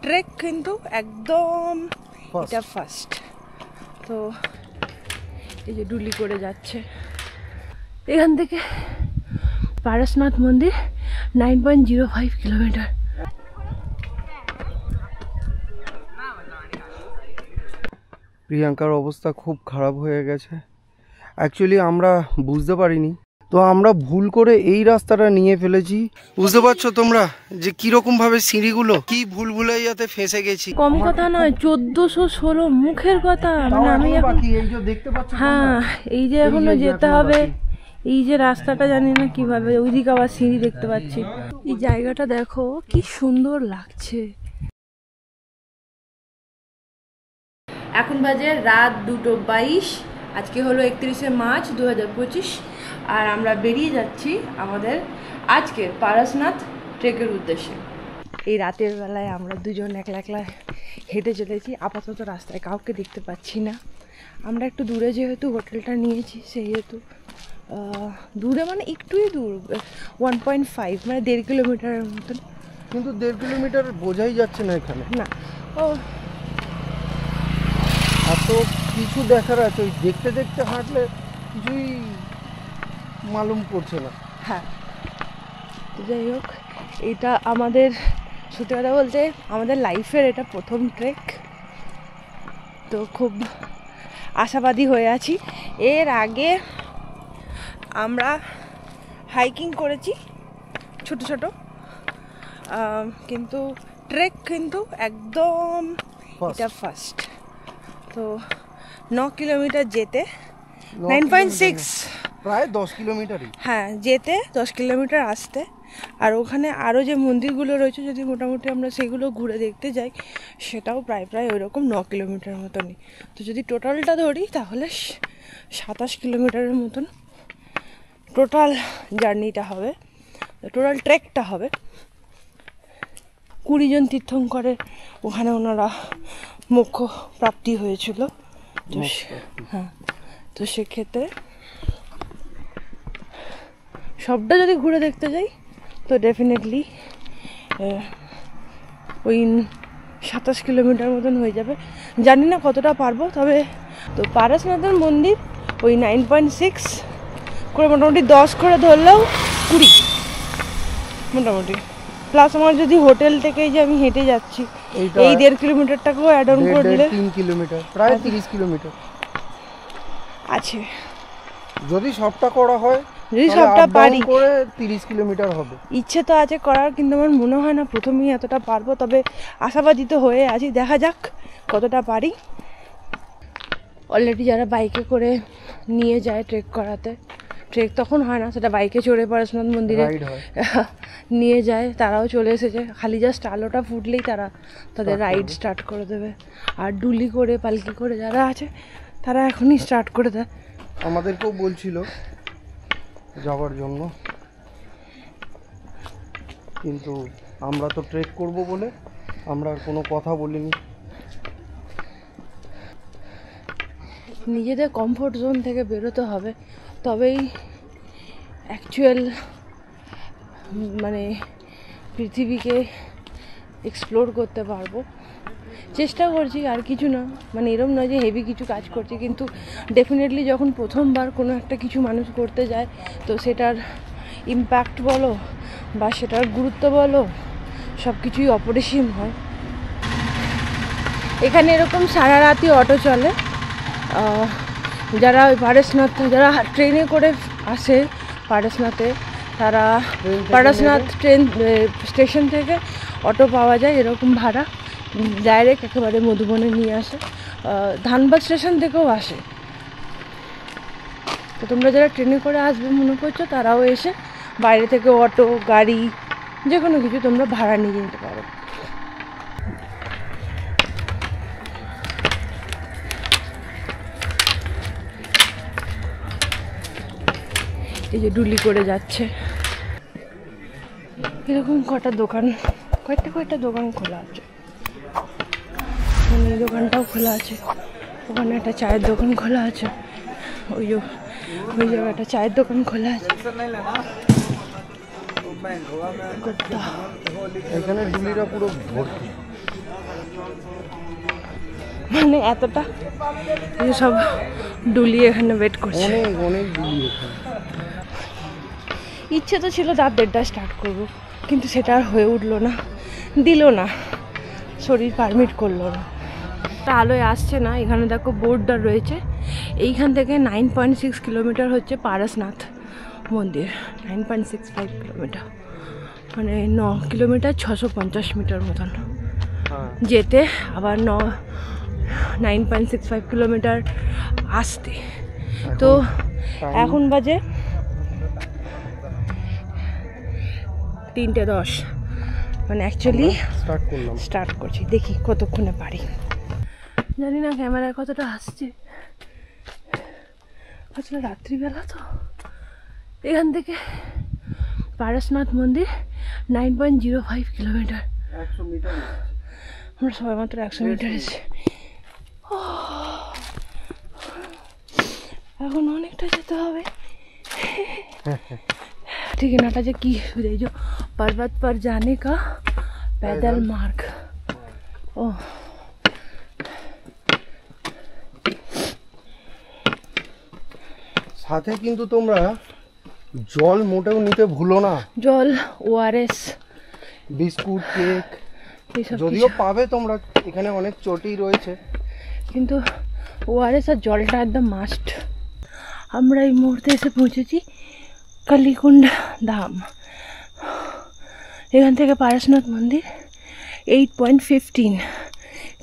Trek কিন্তু একদম এটা ফার্স্ট। তো এই যে ডুলি করে যাচ্ছে এখান থেকে পারসনাথ মন্দির 9.05 কিলোমিটার। প্রিয়াঙ্কার অবস্থা খুব খারাপ হয়ে গেছে। অ্যাকচুয়ালি আমরা বুঝতে পারিনি, তো আমরা ভুল করে এই রাস্তাটা নিয়ে ফেলেছি। বুঝতে পারছো তোমরা যে কিরকম ভাবে সিঁড়িগুলো কি ভুল ভুলাইয়াতে ফেসে গেছি। কম কথা নয়, 1416 মুখের কথা। মানে আমি এই যে দেখতে পাচ্ছ, হ্যাঁ এই যে এখনো যেতে হবে, এই যে রাস্তাটা জানি না কিভাবে, ওইদিকে আবার সিঁড়ি দেখতে পাচ্ছি। এই জায়গাটা দেখো কি সুন্দর লাগছে। এখন বাজে রাত 2:22। আজকে হলো 31শে মার্চ 2025, আর আমরা বেরিয়ে যাচ্ছি আমাদের আজকের পারসনাথ ট্রেকের উদ্দেশ্যে। এই রাতের বেলায় আমরা দুজন একলা একলা হেঁটে চলেছি। আপাতত রাস্তায় কাউকে দেখতে পাচ্ছি না। আমরা একটু দূরে যেহেতু হোটেলটা নিয়েছি, সেহেতু দূরে মানে একটুই দূর, 1.5 মানে 1.5 কিলোমিটারের মতন। কিন্তু 1.5 কিলোমিটার বোঝাই যাচ্ছে না এখানে। না, ও এত কিছু দেখার আছে, ওই দেখতে দেখতে হাঁটলে কিছুই মালুম পড়ছে না। হ্যাঁ, যাই হোক, এটা আমাদের সত্যি কথা বলতে আমাদের লাইফের এটা প্রথম ট্রেক। তো খুব আশাবাদী হয়ে আছি। এর আগে আমরা হাইকিং করেছি ছোট ছোট, কিন্তু ট্রেক কিন্তু একদম এটা ফার্স্ট। তো 9 কিলোমিটার যেতে, 9.6 প্রায় 10 কিলোমিটারই। হ্যাঁ, যেতে 10 কিলোমিটার আসতে। আর ওখানে আরও যে মন্দিরগুলো রয়েছে, যদি মোটামুটি আমরা সেগুলো ঘুরে দেখতে যাই, সেটাও প্রায় প্রায় ওই রকম 9 কিলোমিটার মতনই। তো যদি টোটালটা ধরি তাহলে 27 কিলোমিটারের মতন টোটাল জার্নিটা হবে, টোটাল ট্রেকটা হবে। 20 জন তীর্থঙ্করের ওখানে ওনারা মোক্ষ প্রাপ্তি হয়েছিল। তো হ্যাঁ, তো সেক্ষেত্রে সবটা যদি ঘুরে দেখতে যাই তো ডেফিনেটলি ওই 27 কিলোমিটার মতন হয়ে যাবে। জানি না কতটা পারবো, তবে তো পারসনাথের মন্দির ওই 9.6 করে মোটামুটি 10 করে ধরলেও 20 মোটামুটি। প্লাস আমার যদি হোটেল থেকেই যে আমি হেঁটে যাচ্ছি, এই 1.5 কিলোমিটারটাকেও অ্যাড অন করে দিলে 3 কিলোমিটার, প্রায় 30 কিলোমিটার আছে। যদি সবটা করা হয়, যদি সবটা পারি, করে 30 কিলোমিটার হবে। ইচ্ছে তো আছে করার, কিন্তু আমার মনে হয় না প্রথমেই এতটা পারবো। তবে আশাবাদী তো হয়ে আছি, দেখা যাক কতটা পারি। অলরেডি যারা বাইকে করে নিয়ে যায় ট্রেক করাতে, ট্রেক তখন হয় না, সেটা বাইকে চড়ে পারসনাথ মন্দিরে নিয়ে যায়, তারাও চলে এসেছে। খালি জাস্ট আলোটা ফুটলেই তারা তাদের রাইড স্টার্ট করে দেবে। আর ডুলি করে পালকি করে যারা আছে তারা এখনই স্টার্ট করে দেয়। আমাদেরকেও বলছিল যাওয়ার জন্য, কিন্তু আমরা তো ট্রেক করব বলে আমরা আর কোনো কথা বলিনি। নিজেদের কমফোর্ট জোন থেকে বেরোতে হবে, তবেই অ্যাকচুয়াল মানে পৃথিবীকে এক্সপ্লোর করতে পারবো। চেষ্টা করছি, আর কিছু না, মানে এরম নয় যে হেভি কিছু কাজ করছি, কিন্তু ডেফিনেটলি যখন প্রথমবার কোনো একটা কিছু মানুষ করতে যায়, তো সেটার ইম্প্যাক্ট বলো বা সেটার গুরুত্ব বলো, সব কিছুই অপরিসীম হয়। এখানে এরকম সারা রাতই অটো চলে। যারা ওই পারসনাথ, যারা ট্রেনে করে আসে পারসনাথে, তারা পারসনাথ ট্রেন স্টেশন থেকে অটো পাওয়া যায় এরকম ভাড়া, ডাইরেক্ট একেবারে মধুবনে নিয়ে আসে। ধানবাদ স্টেশন থেকেও আসে। তো তোমরা যারা ট্রেনে করে আসবে মনে করছো, তারাও এসে বাইরে থেকে অটো, গাড়ি, যে কোনো কিছু তোমরা ভাড়া নিয়ে নিতে পারো। এই যে ডুলি করে যাচ্ছে, এরকম কয়েকটা দোকান খোলা আছে। এই দোকানটাও খোলা আছে, ওখানে একটা চায়ের দোকান খোলা আছে, ওই জায়গায় একটা চায়ের দোকান খোলা আছে। এখানে ডুলিরা পুরো ভর্তি। মানে এতটা সব ডুলিয়ে এখানে ওয়েট করছে। অনেক অনেক ডুলিয়ে। ইচ্ছে তো ছিল রাত 1:30 স্টার্ট করবো, কিন্তু সেটা আর হয়ে উঠলো না, দিল না, শরীর পারমিট করলো না। আলোয় আসছে না। এখানে দেখো বোর্ডটা রয়েছে। এইখান থেকে 9.6 কিলোমিটার হচ্ছে পারসনাথ মন্দির। 9.65 কিলোমিটার, মানে 9 কিলোমিটার 650 মিটার মতন যেতে, আবার 9.65 কিলোমিটার আসতে। তো এখন বাজে 3:10, মানে অ্যাকচুয়ালি স্টার্ট করছি। দেখি কতক্ষণে পারি, জানি না ক্যামেরায় কতটা আসছে। আসলে রাত্রিবেলা তো। এখান থেকে পারসনাথ মন্দির 9.05 কিলোমিটার। আমরা সবাই মাত্র 100 মিটার এসে, এখন অনেকটা যেতে হবে। ठिकानाटा जो की जो पर्वत पर जाने का पैदल मार्ग। ओ সাথে কিন্তু তোমরা জল মোটেও নিতে ভুলো না। জল, ওআরএস, বিস্কুট, কেক যদিও পাবে তোমরা, এখানে অনেক চটি রয়েছে, কিন্তু ওআরএস আর জলটা একদম মাস্ট। আমরা এই মুহূর্তে এসে পৌঁছেছি কালীকুণ্ড ধাম। এখান থেকে পারসনাথ মন্দির 8.15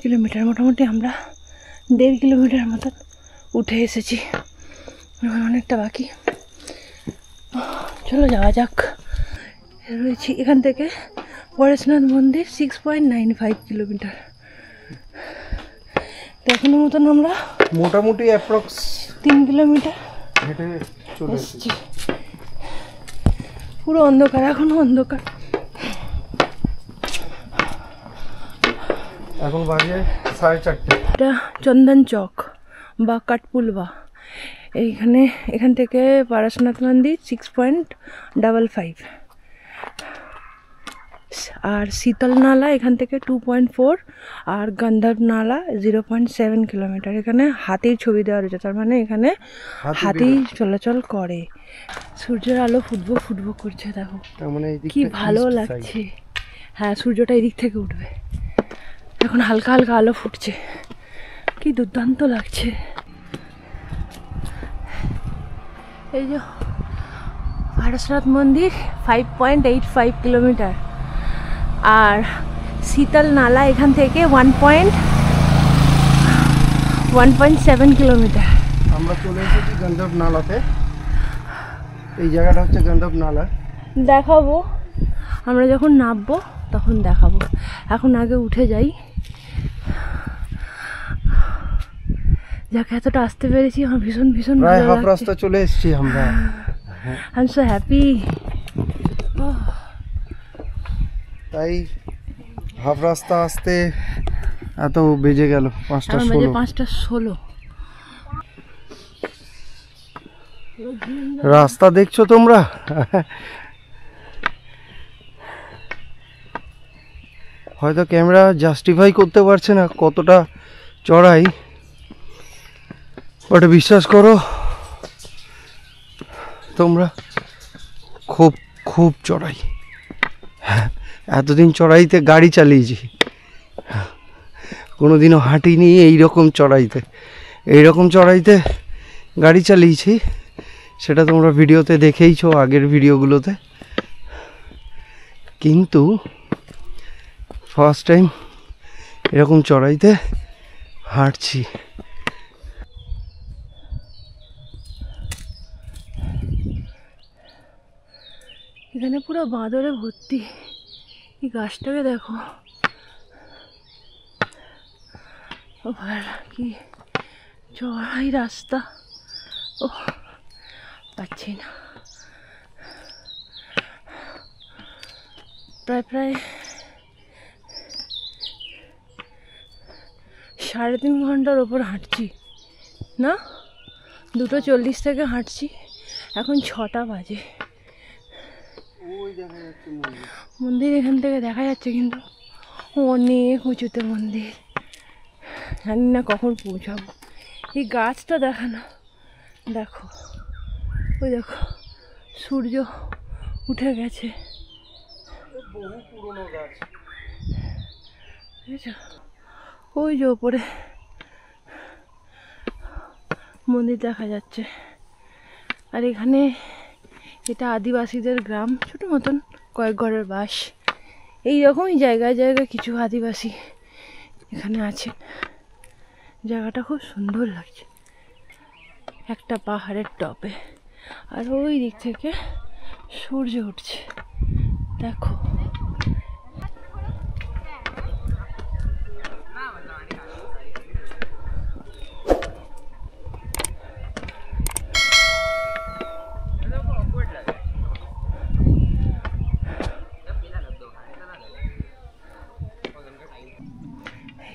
কিলোমিটার। মোটামুটি আমরা 1.5 কিলোমিটার মতন উঠে এসেছি, এখন অনেকটা বাকি। চলো যাওয়া যাক। রয়েছি এখান থেকে পারসনাথ মন্দির 6.95 কিলোমিটার। এখনো মতন আমরা মোটামুটি অ্যাপ্রক্স 3 কিলোমিটার হেঁটে চলে এসেছি। পুরো অন্ধকার, এখনো অন্ধকার। এখন বাজে 4:30। এটা চন্দন চক বা কাঠপুলবা। এইখানে এখান থেকে পারসনাথ মন্দির 6.55, আর শীতল নালা এখান থেকে 2.4, আর গন্ধর্ব নালা 0.7 কিলোমিটার। এখানে হাতির ছবি দেওয়া রয়েছে, তার মানে এখানে হাতি চলাচল করে। সূর্যের আলো ফুটবো ফুটবো করছে, দেখো কি ভালো লাগছে। হ্যাঁ, সূর্যটা এদিক থেকে উঠবে। এখন হালকা হালকা আলো ফুটছে, কি দুর্দান্ত লাগছে। এই যে পারসনাথ মন্দির 5.85 কিলোমিটার, আর শীতল নালা এখান থেকে 1.7 কিলোমিটার। আমরা চলে এসেছি গন্ধর্ব নালাতে। এই জায়গাটা হচ্ছে গন্ধর্ব নালা। দেখাবো আমরা যখন নামবো তখন দেখাবো, এখন আগে উঠে যাই। যাকে এতটা আসতে পেরেছি আমার ভীষণ ভীষণ ভালো লাগছে। হাফ রাস্তা চলে এসেছি আমরা। I am so happy. তাই হাফ রাস্তা আসতে এত বেজে গেল 5:16। রাস্তা দেখছো তোমরা? হয়তো ক্যামেরা জাস্টিফাই করতে পারছে না কতটা চড়াই, ওটা বিশ্বাস করো তোমরা, খুব খুব চড়াই। এতদিন চড়াইতে গাড়ি চালিয়েছি, কোনোদিনও হাঁটিনি এইরকম চড়াইতে গাড়ি চালিয়েছি। সেটা তোমরা ভিডিওতে দেখেইছো, আগের ভিডিওগুলোতে। কিন্তু ফার্স্ট টাইম এরকম চড়াইতে হাঁটছি। এখানে পুরো বাঁদরে ভর্তি। এই গাছটাকে দেখো, ও ভাই কি চড়াই রাস্তা। ও পাচ্ছি না, প্রায় 3.5 ঘন্টার ওপর হাঁটছি না। 2:40 থেকে হাঁটছি, এখন 6টা বাজে। মন্দির এখান থেকে দেখা যাচ্ছে, কিন্তু অনেক উঁচুতে মন্দির, জানি না কখন পৌঁছাবো। এই গাছটা দেখানো, দেখো ওই দেখো সূর্য উঠে গেছে, বহু পুরনো গাছ। বুঝেছো? ওই যে ওপরে মন্দির দেখা যাচ্ছে। আর এখানে এটা আদিবাসীদের গ্রাম, ছোট মতন কয়েক ঘরের বাস। এইরকমই জায়গায় জায়গায় কিছু আদিবাসী এখানে আছে। জায়গাটা খুব সুন্দর লাগছে, একটা পাহাড়ের টপে, আর ওই দিক থেকে সূর্য উঠছে, দেখো।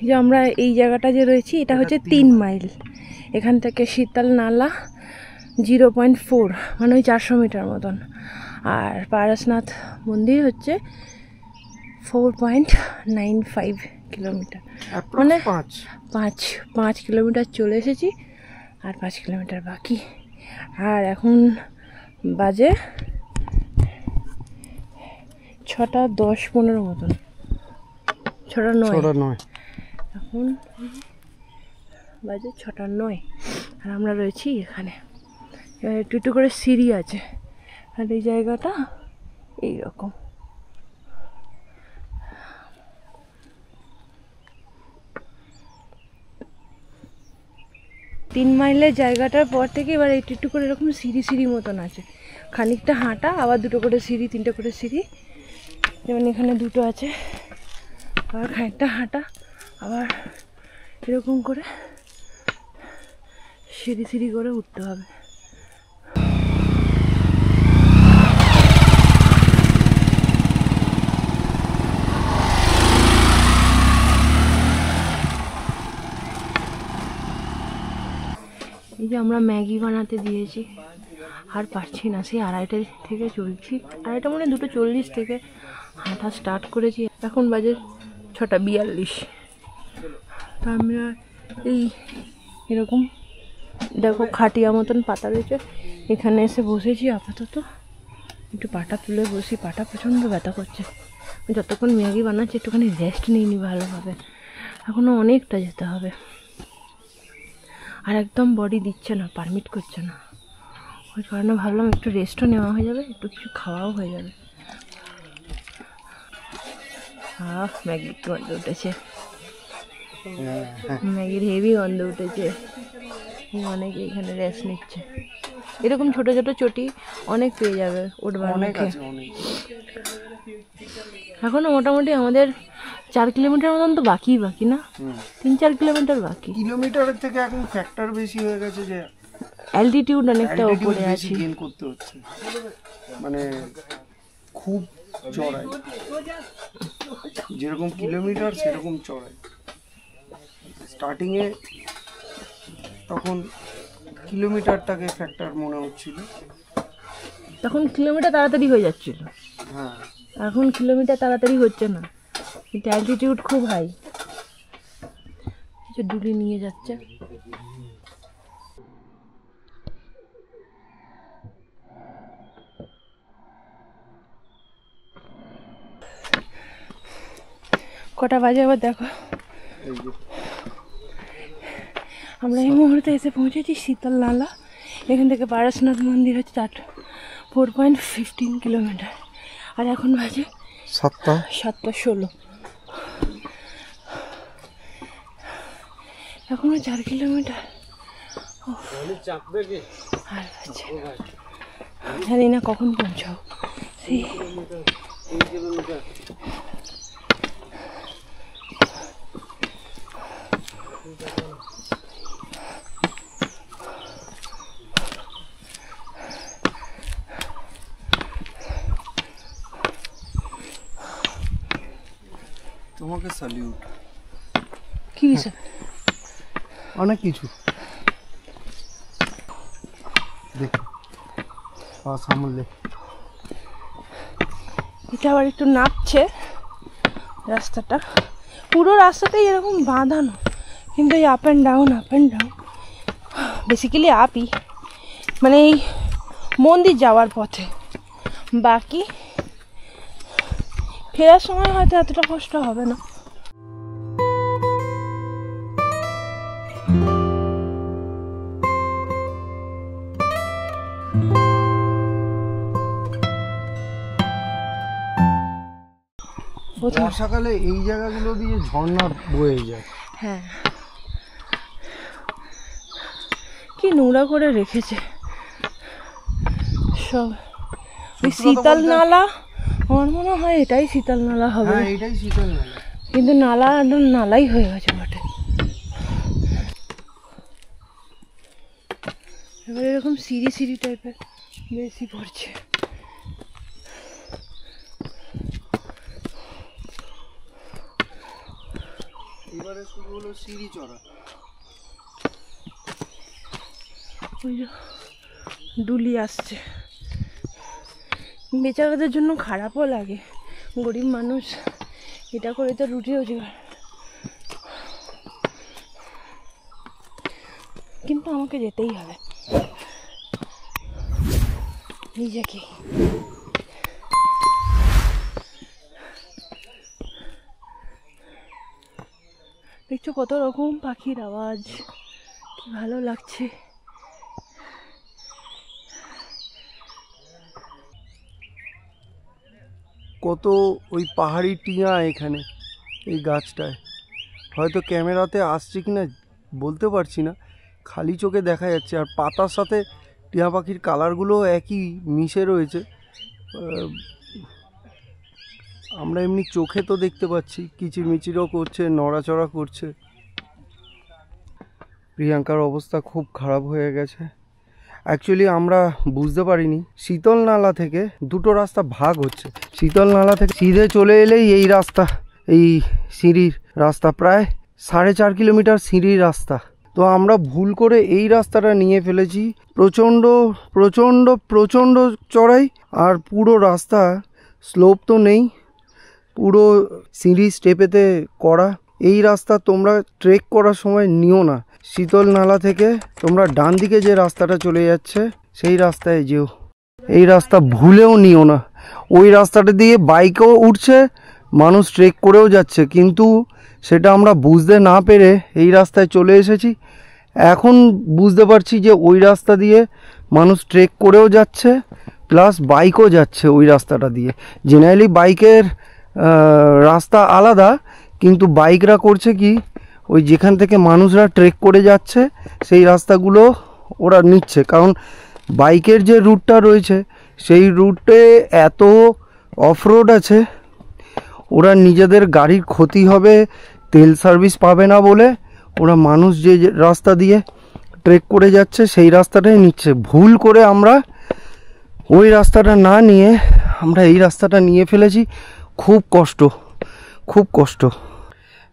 যে আমরা এই জায়গাটা যে রয়েছি, এটা হচ্ছে 3 মাইল। এখান থেকে শীতল নালা 0.4, মানে ওই 400 মিটার মতন। আর পারসনাথ মন্দির হচ্ছে 4.95 কিলোমিটার, মানে 5 কিলোমিটার চলে এসেছি, আর 5 কিলোমিটার বাকি। আর এখন বাজে 6টা 10-15 মতন, 6টা 9। এখন বাজে 6টা 9, আর আমরা রয়েছি এখানে। একটু একটু করে সিঁড়ি আছে, আর এই জায়গাটা এইরকম। তিন মাইলের জায়গাটার পর থেকে এবার একটু একটু করে এরকম সিঁড়ি সিঁড়ি মতন আছে, খানিকটা হাঁটা, আবার 2টো করে সিঁড়ি, 3টে করে সিঁড়ি। যেমন এখানে 2টো আছে, আবার খানিকটা হাঁটা, আবার এরকম করে সিঁড়ি সিঁড়ি করে উঠতে হবে। এই যে আমরা ম্যাগি বানাতে দিয়েছি, আর পারছি না, সেই 2:30 থেকে চলছি, 2:30 মানে 2:40 থেকে হাঁটা স্টার্ট করেছি। এখন বাজে 6টা 42। তা আমরা এই এরকম দেখো খাটিয়া মতন পাতা রয়েছে, এখানে এসে বসেছি আপাতত। একটু পাটা তুলে বসি, পাটা প্রচণ্ড ব্যথা করছে। যতক্ষণ ম্যাগি বানাচ্ছি একটুখানি রেস্ট নিয়ে নি ভালোভাবে, এখনও অনেকটা যেতে হবে। আর একদম বডি দিচ্ছে না, পারমিট করছে না, ওই কারণে ভাবলাম একটু রেস্টও নেওয়া হয়ে যাবে, একটু কিছু খাওয়াও হয়ে যাবে। ম্যাগির গন্ধ উঠেছে, ম্যাগির হেভি গন্ধ উঠেছে। অনেকে এখানে রেস্ট নিচ্ছে, এরকম ছোট ছোট চটি অনেক পেয়ে যাবে উঠবার মুখে। এখনো মোটামুটি আমাদের 4 কিলোমিটার মতন তো বাকি না, 3-4 কিলোমিটার বাকি। কিলোমিটারের থেকে এখন ফ্যাক্টর বেশি হয়ে গেছে, যে অ্যালটিটিউড অনেকটা উপরে আছে, গেইন করতে হচ্ছে, মানে খুব চড়াই, যেরকম কিলোমিটার সেরকম চড়াই। স্টার্টিং এ তখন কিলোমিটারটাকে ফ্যাক্টর মনে হচ্ছিল, তখন কিলোমিটার তাড়াতাড়ি হয়ে যাচ্ছিল। হ্যাঁ, এখন কিলোমিটার তাড়াতাড়ি হচ্ছে না, কিন্তু অ্যালটিটিউড খুব হাই। কিছু ডুলি নিয়ে যাচ্ছে। কটা বাজে আবার দেখো, আমরা এই মুহূর্তে এসে পৌঁছেছি শীতল নালা। এখান থেকে পারসনাথ মন্দির হচ্ছে 4.15 কিলোমিটার, আর এখন বাজে 7:16। এখনো 4 কিলোমিটার, আর জানি না কখন পৌঁছাও। তোমাকে স্যালিউট। কি বিষয়? অনেক কিছু দেখো, সামলে এটা আবার একটু নাপছে রাস্তাটা। পুরো রাস্তাটাই এরকম বাঁধানো, কিন্তু এই আপ অ্যান্ড ডাউন বেসিক্যালি আপই, মানে এই মন্দির যাওয়ার পথে। বাকি ফেরার সময় হয়তো এতটা কষ্ট হবে না। বর্ষাকালে এই জায়গাগুলো দিয়ে ঝর্ণা বয়ে যায়। হ্যাঁ, কি নোংরা করে রেখেছে সব। ওই শীতল নালা, আমার মনে হয় এটাই শীতল নালা হবে। হ্যাঁ, এটাই শীতল নালা, কিন্তু নালা নালাই হয়ে গেছে বটে। এবার এরকম সিঁড়ি সিঁড়ি টাইপের বেশি পড়ছে। এবারে শুরু হলো সিঁড়ি চড়া। ওই যে ডুলি আসছে, বেচারাদের জন্য খারাপও লাগে, গরিব মানুষ এটা করে তো রুটি রোজগার। কিন্তু আমাকে যেতেই হবে নিজেকে। দেখছো কত রকম পাখির আওয়াজ, কি ভালো লাগছে। কত ওই পাহাড়ি টিয়া এখানে এই গাছটায়, হয়তো ক্যামেরাতে আসছে কিনা বলতে পারছি না, খালি চোখে দেখা যাচ্ছে। আর পাতার সাথে টিয়া পাখির কালারগুলো একই মিশে রয়েছে। আমরা এমনি চোখে তো দেখতে পাচ্ছি, কিচিরমিচিরও করছে, নড়াচড়া করছে। প্রিয়াঙ্কার অবস্থা খুব খারাপ হয়ে গেছে। অ্যাকচুয়ালি আমরা বুঝতে পারিনি শীতল নালা থেকে দুটো রাস্তা ভাগ হচ্ছে। শীতল নালা থেকে সিধে চলে এলেই এই রাস্তা, এই সিঁড়ির রাস্তা, প্রায় 4.5 কিলোমিটার সিঁড়ির রাস্তা। তো আমরা ভুল করে এই রাস্তাটা নিয়ে ফেলেছি। প্রচণ্ড প্রচণ্ড প্রচণ্ড চড়াই, আর পুরো রাস্তা স্লোপ তো নেই, পুরো সিঁড়ি স্টেপেতে করা। এই রাস্তা তোমরা ট্রেক করার সময় নিও না। শীতল নালা থেকে তোমরা ডান দিকে যে রাস্তাটা চলে যাচ্ছে সেই রাস্তায় যেও, এই রাস্তা ভুলেও নিও না। ওই রাস্তাটা দিয়ে বাইকও উঠছে, মানুষ ট্রেক করেও যাচ্ছে, কিন্তু সেটা আমরা বুঝতে না পেরে এই রাস্তায় চলে এসেছি। এখন বুঝতে পারছি যে ওই রাস্তা দিয়ে মানুষ ট্রেক করেও যাচ্ছে, প্লাস বাইকও যাচ্ছে ওই রাস্তাটা দিয়ে। জেনারেলি বাইকের রাস্তা আলাদা, কিন্তু বাইকরা করছে কি, ওই যেখান থেকে মানুষরা ট্রেক করে যাচ্ছে সেই রাস্তাগুলো ওরা নিচ্ছে। কারণ বাইকের যে রুটটা রয়েছে সেই রুটে এত অফরোড আছে, ওরা নিজেদের গাড়ির ক্ষতি হবে, তেল সার্ভিস পাবে না বলে ওরা মানুষ যে রাস্তা দিয়ে ট্রেক করে যাচ্ছে সেই রাস্তাটাই নিচ্ছে। ভুল করে আমরা ওই রাস্তাটা না নিয়ে আমরা এই রাস্তাটা নিয়ে ফেলেছি। খুব কষ্ট, খুব কষ্ট।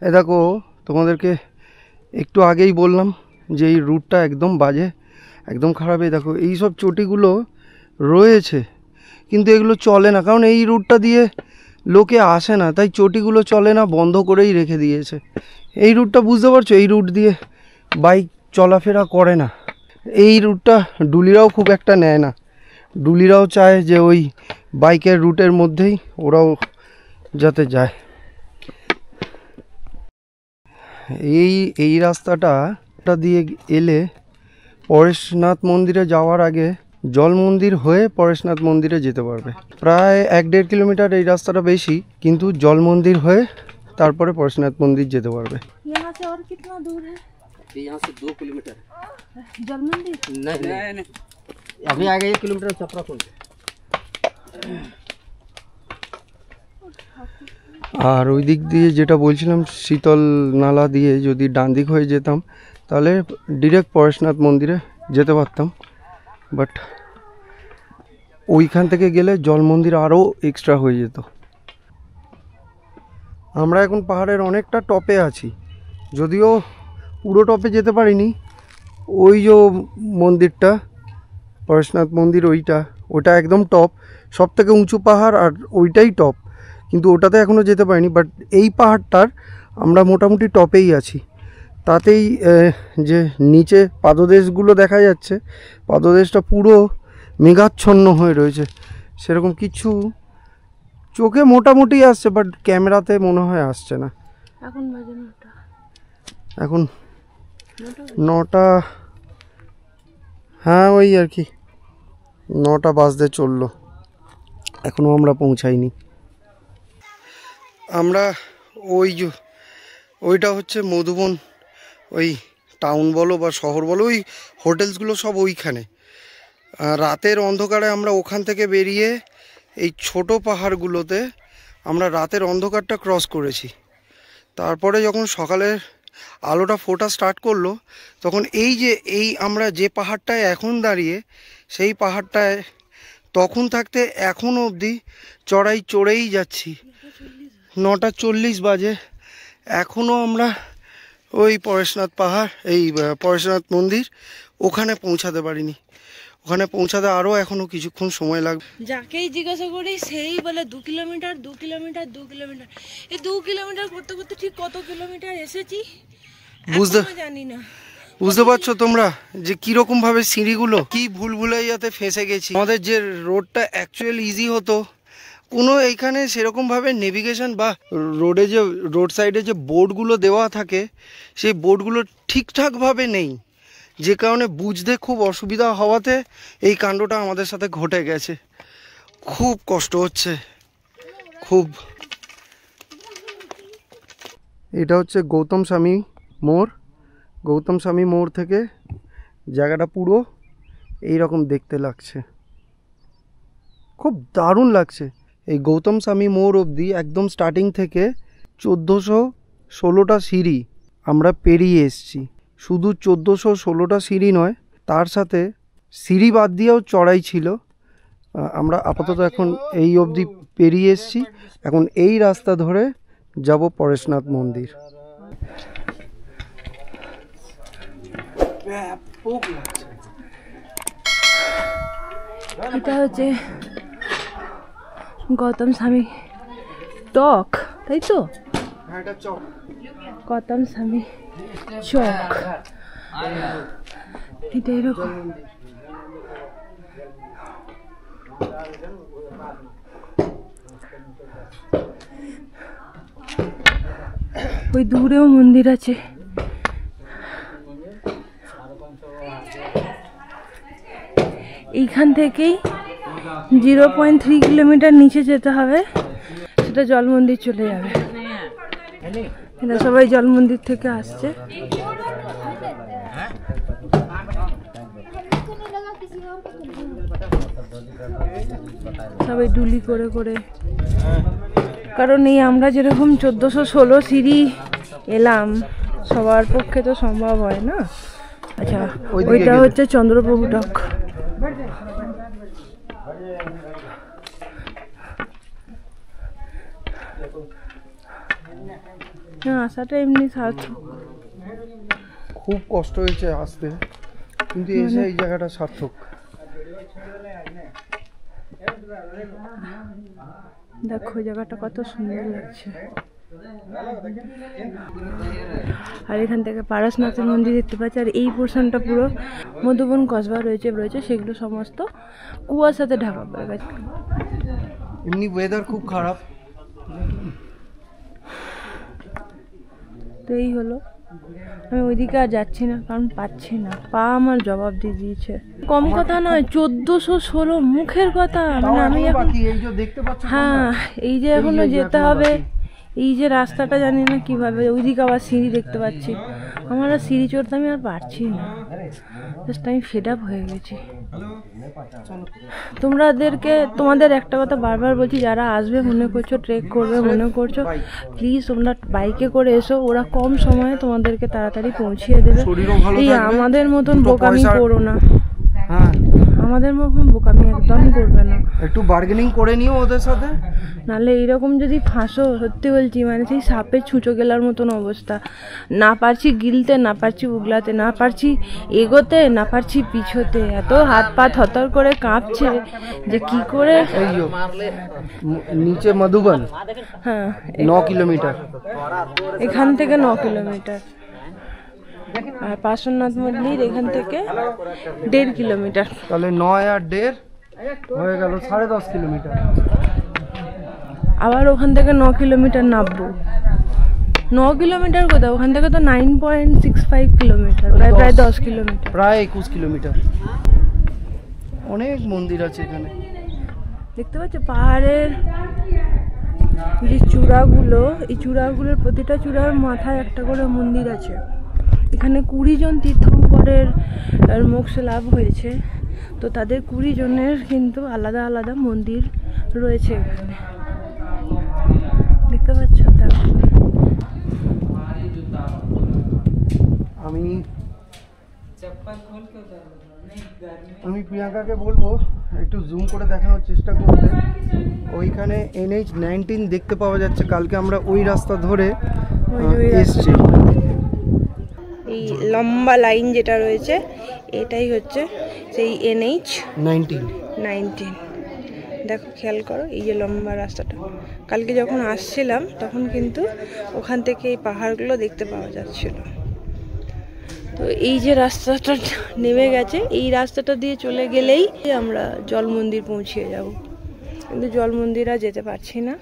এ দেখো, তোমাদেরকে একটু আগেই বললাম যে এই রুটটা একদম বাজে, একদম খারাপ। এই দেখো এই সব চটিগুলো রয়েছে, কিন্তু এগুলো চলে না, কারণ এই রুটটা দিয়ে লোকে আসে না, তাই চটিগুলো চলে না, বন্ধ করেই রেখে দিয়েছে। এই রুটটা বুঝতে পারছো, এই রুট দিয়ে বাইক চলাফেরা করে না। এই রুটটা ডুলিরাও খুব একটা নেয় না, ডুলিরাও চায় যে ওই বাইকের রুটের মধ্যেই ওরাও যাতে যায়। এই রাস্তাটা দিয়ে এলে পরেশনাথ মন্দিরে যাওয়ার আগে জল মন্দির হয়ে পরেশনাথ মন্দিরে যেতে পারবে। প্রায় 1-1.5 কিলোমিটার এই রাস্তাটা বেশি, কিন্তু জল মন্দির হয়ে তারপরে পরেশনাথ মন্দির যেতে পারবে। यहाँ से और कितना दूर है? यहाँ से 2 किलोमीटर। जल मंदिर नहीं, अभी आगे 1 किलोमीटर चपरा पुल। আর ওই দিক দিয়ে যেটা বলছিলাম, শীতল নালা দিয়ে যদি ডান দিক হয়ে যেতাম তাহলে ডিরেক্ট পরেশনাথ মন্দিরে যেতে পারতাম, বাট ওইখান থেকে গেলে জল মন্দির আরও এক্সট্রা হয়ে যেত। আমরা এখন পাহাড়ের অনেকটা টপে আছি, যদিও পুরো টপে যেতে পারিনি। ওই যে মন্দিরটা পরেশনাথ মন্দির, ওটা একদম টপ, সব থেকে উঁচু পাহাড়, আর ওইটাই টপ, কিন্তু ওটাতে এখনও যেতে পারিনি। বাট এই পাহাড়টার আমরা মোটামুটি টপেই আছি। তাতেই যে নিচে পাদদেশগুলো দেখা যাচ্ছে, পাদদেশটা পুরো মেঘাচ্ছন্ন হয়ে রয়েছে, সেরকম কিছু চোখে মোটামুটি আসছে, বাট ক্যামেরাতে মনে হয় আসছে না। এখন বাজে 9টা। এখন 9টা, হ্যাঁ ওই আর কি 9টা বাজতে চললো, এখনও আমরা পৌঁছাইনি। আমরা ওইটা হচ্ছে মধুবন, ওই টাউন বলো বা শহর বলো, ওই হোটেলসগুলো সব ওইখানে। রাতের অন্ধকারে আমরা ওখান থেকে বেরিয়ে এই ছোট পাহাড়গুলোতে আমরা রাতের অন্ধকারটা ক্রস করেছি। তারপরে যখন সকালের আলোটা ফোটা স্টার্ট করলো, তখন এই আমরা যে পাহাড়টায় এখন দাঁড়িয়ে, সেই পাহাড়টায় তখন থাকতে এখনও অবধি চড়েই যাচ্ছি। 9:40 বাজে, এখনও আমরা ওই পরেশনাথ পাহাড়, এই পরেশনাথ মন্দির, ওখানে পৌঁছাতে পারিনি। ওখানে পৌঁছাতে আরও এখনও কিছুক্ষণ সময় লাগবে। যাকেই জিজ্ঞাসা করি সেই বলে 2 কিলোমিটার 2 কিলোমিটার 2 কিলোমিটার। এই 2 কিলোমিটার করতে করতে ঠিক কত কিলোমিটার এসেছি জানি না। বুঝতে পারছো তোমরা যে কিরকম ভাবে সিঁড়িগুলো কি ভুলভুলাইয়াতে ফেঁসে গেছি। আমাদের যে রোডটা অ্যাকচুয়ালি ইজি হতো, কোনো এইখানে সেরকমভাবে নেভিগেশন বা রোড সাইডে যে বোর্ডগুলো দেওয়া থাকে, সেই বোর্ডগুলো ঠিকঠাকভাবে নেই, যে কারণে বুঝতে খুব অসুবিধা হওয়াতে এই কাণ্ডটা আমাদের সাথে ঘটে গেছে। খুব কষ্ট হচ্ছে, খুব। এটা হচ্ছে গৌতম স্বামী মোড়। গৌতম স্বামী মোড় থেকে জায়গাটা পুরো এই রকম দেখতে লাগছে, খুব দারুণ লাগছে। এই গৌতম স্বামী মোড় অবধি একদম স্টার্টিং থেকে 1416টা সিঁড়ি আমরা পেরিয়ে এসেছি। শুধু 1416টা সিঁড়ি নয়, তার সাথে সিঁড়ি বাদ দিয়েও চড়াই ছিল। আমরা আপাতত এখন এই অবধি পেরিয়ে এসেছি, এখন এই রাস্তা ধরে যাব পরেশনাথ মন্দির। এটা হচ্ছে গৌতম স্বামী টক, তাই তো? গৌতম স্বামী চক, এটা এরকম। ওই দূরেও মন্দির আছে। এইখান থেকেই 0.3 কিলোমিটার নিচে যেতে হবে, সেটা জল মন্দির চলে যাবে। এরা সবাই জল মন্দির থেকে আসছে। সবাই ডুলি করে করে, কারণ এই আমরা যেরকম 1416 সিঁড়ি এলাম, সবার পক্ষে তো সম্ভব হয় না। আচ্ছা, ওইটা হচ্ছে চন্দ্রপ্রভু টক। আসাটা এমনি সার্থক। খুব কষ্ট হয়েছে আসতে, কিন্তু এসে এই জায়গাটা সার্থক। দেখো জায়গাটা কত সুন্দর লাগছে। আর এখান থেকে পারশনাথের মন্দির দেখতে পাচ্ছি। আর এই পোর্শনটা পুরো মধুবন কসবা রয়েছে, সেগুলো সমস্ত কুয়াশাতে ঢাকা পড়ে গেছে। এমনি ওয়েদার খুব খারাপ। তো এই হলো, আমি ওইদিকে আর যাচ্ছি না, কারণ পাচ্ছি না, পা আমার জবাব দিয়ে দিয়েছে। কম কথা নয়, 1416 মুখের কথা। মানে আমি এখন, হ্যাঁ, এই যে এখনো যেতে হবে, এই যে রাস্তাটা জানি না কিভাবে, ওইদিকে আবার সিঁড়ি দেখতে পাচ্ছি। আমার আর সিঁড়ি চড়তে আমি আর পারছি না, জাস্ট আমি ফেড আপ হয়ে গেছি। তোমাদের একটা কথা বারবার বলছি, যারা আসবে মনে করছো, ট্রেক করবে মনে করছো, প্লিজ তোমরা বাইকে করে এসো, ওরা কম সময়ে তোমাদেরকে তাড়াতাড়ি পৌঁছিয়ে দেবে। এই আমাদের মতন বোকামি করো না, আমাদের মতন বোকামি একদমই করবে না। একটু বার্গেনিং করে নিও ওদের সাথে, নাহলে এইরকম যদি ফাঁসো, সত্যি বলছি মানে সেই সাপের ছুঁচো গেলার মতন অবস্থা। না পারছি গিলতে, না পারছি উগলাতে, না পারছি এগোতে, না পারছি পিছোতে। এত হাত পা থরথর করে কাঁপছে যে কি করে। এই যো, নিচে মধুবন, হ্যাঁ 9 কিলোমিটার, এখান থেকে 9 কিলোমিটার। আর পার্শ্বনাথ মন্দির এখান থেকে 1.5 কিলোমিটার। তাহলে 9 আর 1.5 হয়ে গেল 10.5 কিলোমিটার। আবার ওখান থেকে 9 কিলোমিটার নামবো। 9 কিলোমিটার কোথাও, ওখান থেকে তো 9.65 কিলোমিটার, প্রায় 10 কিলোমিটার, প্রায় 21 কিলোমিটার। অনেক মন্দির আছে এখানে দেখতে পাচ্ছ। পাহাড়ের যে চূড়াগুলো, এই চূড়াগুলোর প্রতিটা চূড়ার মাথায় একটা করে মন্দির আছে। এখানে 20 জন তীর্থঙ্করের মোক্ষ লাভ হয়েছে, তো তাদের 20 জনের কিন্তু আলাদা আলাদা মন্দির রয়েছে এখানে, দেখতে পাচ্ছ। আমি প্রিয়াঙ্কাকে বলবো একটু জুম করে দেখানোর চেষ্টা করতে। ওইখানে NH-19 দেখতে পাওয়া যাচ্ছে। কালকে আমরা ওই রাস্তা ধরে এসছি। এই লম্বা লাইন যেটা রয়েছে এটাই হচ্ছে সেই NH-19। দেখো, খেয়াল করো এই যে লম্বা রাস্তাটা। কালকে যখন আসছিলাম তখন কিন্তু ওখান থেকে এই পাহাড়গুলো দেখতে পাওয়া যাচ্ছিল। তো এই যে রাস্তাটা নেমে গেছে, এই রাস্তাটা দিয়ে চলে গেলেই আমরা জল মন্দির পৌঁছিয়ে যাব। কিন্তু জল মন্দির আর যেতে পারছি না,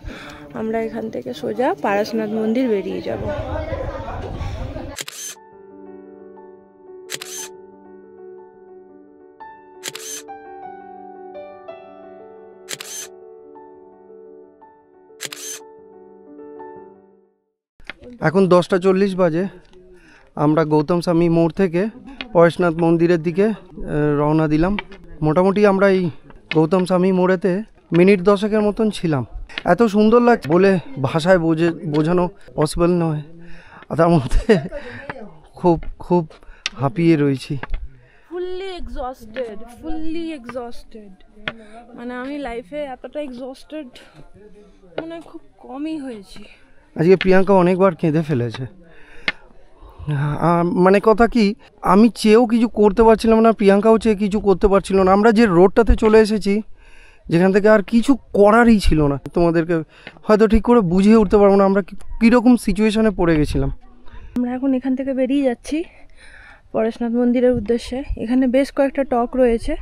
আমরা এখান থেকে সোজা পারশনাথ মন্দির বেরিয়ে যাব। এখন 10:40 বাজে। আমরা গৌতম স্বামী মোড় থেকে পরেশনাথ মন্দিরের দিকে রওনা দিলাম। মোটামুটি আমরা এই গৌতম স্বামী মোড়েতে মিনিট 10 মতন ছিলাম। এত সুন্দর লাগছে বলে ভাষায় বোঝানো পসিবল নয়। আর তার মধ্যে খুব খুব হাঁপিয়ে রয়েছি। Fully exhausted. মানে আমি লাইফে এতটা এক্সস্টেড মানে খুব কমই হয়েছি। আজকে প্রিয়াঙ্কা অনেকবার কেঁদে ফেলেছে। মানে কথা কি, আমি চেয়েও কিছু করতে পারছিলাম না, প্রিয়াঙ্কাও চেয়ে কিছু করতে পারছিল না। আমরা যে রোডটাতে চলে এসেছি, যেখান থেকে আর কিছু করারই ছিল না। তোমাদেরকে হয়তো ঠিক করে বুঝিয়ে উঠতে পারবো না আমরা কীরকম সিচুয়েশনে পড়ে গেছিলাম। আমরা এখন এখান থেকে বেরিয়ে যাচ্ছি পরেশনাথ মন্দিরের উদ্দেশ্যে। এখানে বেশ কয়েকটা টক রয়েছে।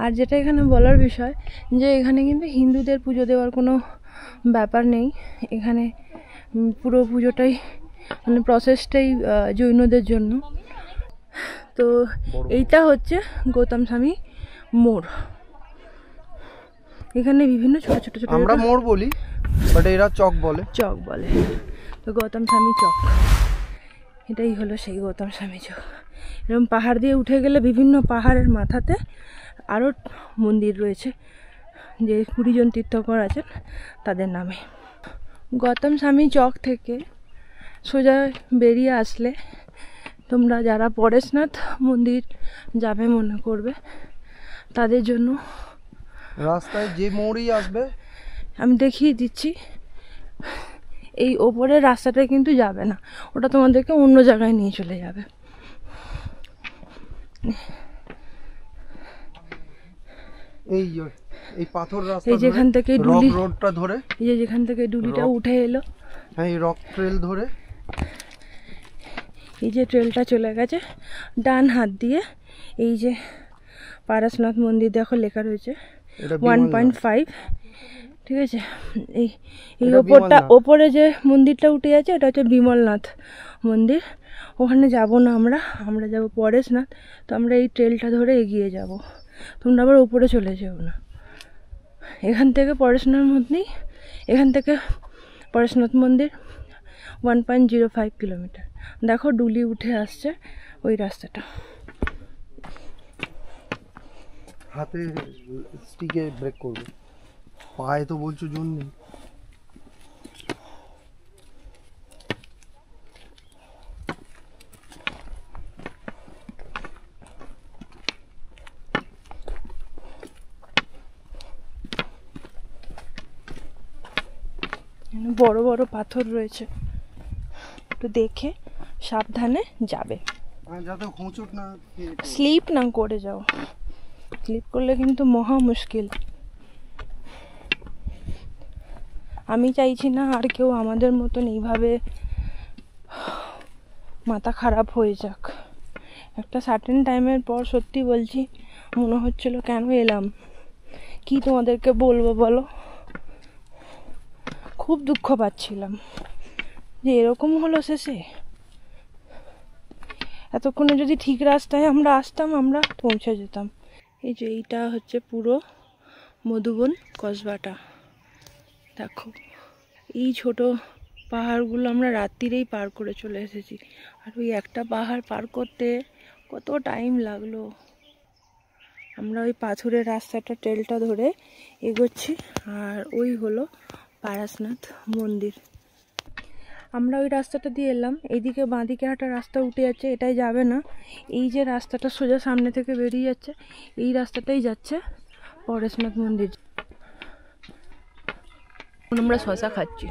আর যেটা এখানে বলার বিষয়, যে এখানে কিন্তু হিন্দুদের পুজো দেওয়ার কোনো ব্যাপার নেই। এখানে পুরো পুজোটাই মানে প্রসেসটাই জৈনদের জন্য। তো এইটা হচ্ছে গৌতম স্বামী মোড়। এখানে বিভিন্ন ছোট ছোট ছোট আমরা মোড় বলি, বাট এরা চক বলে। তো গৌতম স্বামী চক, এটাই হলো সেই গৌতম স্বামী চক। এরকম পাহাড় দিয়ে উঠে গেলে বিভিন্ন পাহাড়ের মাথাতে আরও মন্দির রয়েছে, যে 20 জন তীর্থঙ্কর আছেন তাদের নামে। গৌতম স্বামী চক থেকে সোজা বেরিয়ে আসলে তোমরা যারা পরেশনাথ মন্দির যাবে মনে করবে, তাদের জন্য রাস্তায় যে মোড়ই আসবে আমি দেখিয়ে দিচ্ছি। এই ওপরের রাস্তাটা কিন্তু যাবে না, ওটা তোমাদেরকে অন্য জায়গায় নিয়ে চলে যাবে। এই পাথর রাস্তা, এই যেখান থেকে ডুলি রোডটা ধরে, এই যে যেখান থেকে ডুলিটা উঠে এলো, হ্যাঁ এই রক ট্রেল ধরে, এই যে ট্রেলটা চলে গেছে ডান হাত দিয়ে। এই যে পারশনাথ মন্দির দেখো লেখা রয়েছে 1.5, ঠিক আছে। এই ওপরে যে মন্দিরটা উঠে আছে এটা হচ্ছে বিমলনাথ মন্দির। ওখানে যাব না আমরা যাব পরেশনাথ। তো আমরা এই ট্রেলটা ধরে এগিয়ে যাব, তোমরা আবার ওপরে চলে যেও না। এখান থেকে পরেশনাথ মন্দির, এখান থেকে পরেশনাথ মন্দির 1.05 কিলোমিটার। দেখো ডুলি উঠে আসছে ওই রাস্তাটা। হাতে স্টিকে ব্রেক করবে, পায়ে তো বলছো জোর নেই। বড় বড় পাথর রয়েছে, একটু দেখে সাবধানে যাবে, যাতে হোঁচট না স্লিপ না করে যাও। স্লিপ করলে কিন্তু মহা মুশকিল। আমি চাইছি না আর কেউ আমাদের মতন এইভাবে মাথা খারাপ হয়ে যাক। একটা সার্টেন টাইমের পর সত্যি বলছি মনে হচ্ছিল কেন এলাম, কি তোমাদেরকে বলবো বলো। খুব দুঃখ পাচ্ছিলাম যে এরকম হলো শেষে। এতক্ষণে যদি ঠিক রাস্তায় আমরা আসতাম আমরা পৌঁছে যেতাম। এই যে এইটা হচ্ছে পুরো মধুবন কসবাটা। দেখো এই ছোট পাহাড়গুলো আমরা রাত্রিরেই পার করে চলে এসেছি, আর ওই একটা পাহাড় পার করতে কত টাইম লাগলো। আমরা ওই পাথুরের রাস্তাটা ট্রেলটা ধরে এগোচ্ছি, আর ওই হলো পারশনাথ মন্দির। আমরা ওই রাস্তাটা দিয়ে এলাম, এইদিকে বাঁদিকে একটা রাস্তা উঠে যাচ্ছে, এটাই যাবে না। এই যে রাস্তাটা সোজা সামনে থেকে বেরিয়ে যাচ্ছে, এই রাস্তাটাই যাচ্ছে পরেশনাথ মন্দির। আমরা শশা খাচ্ছি।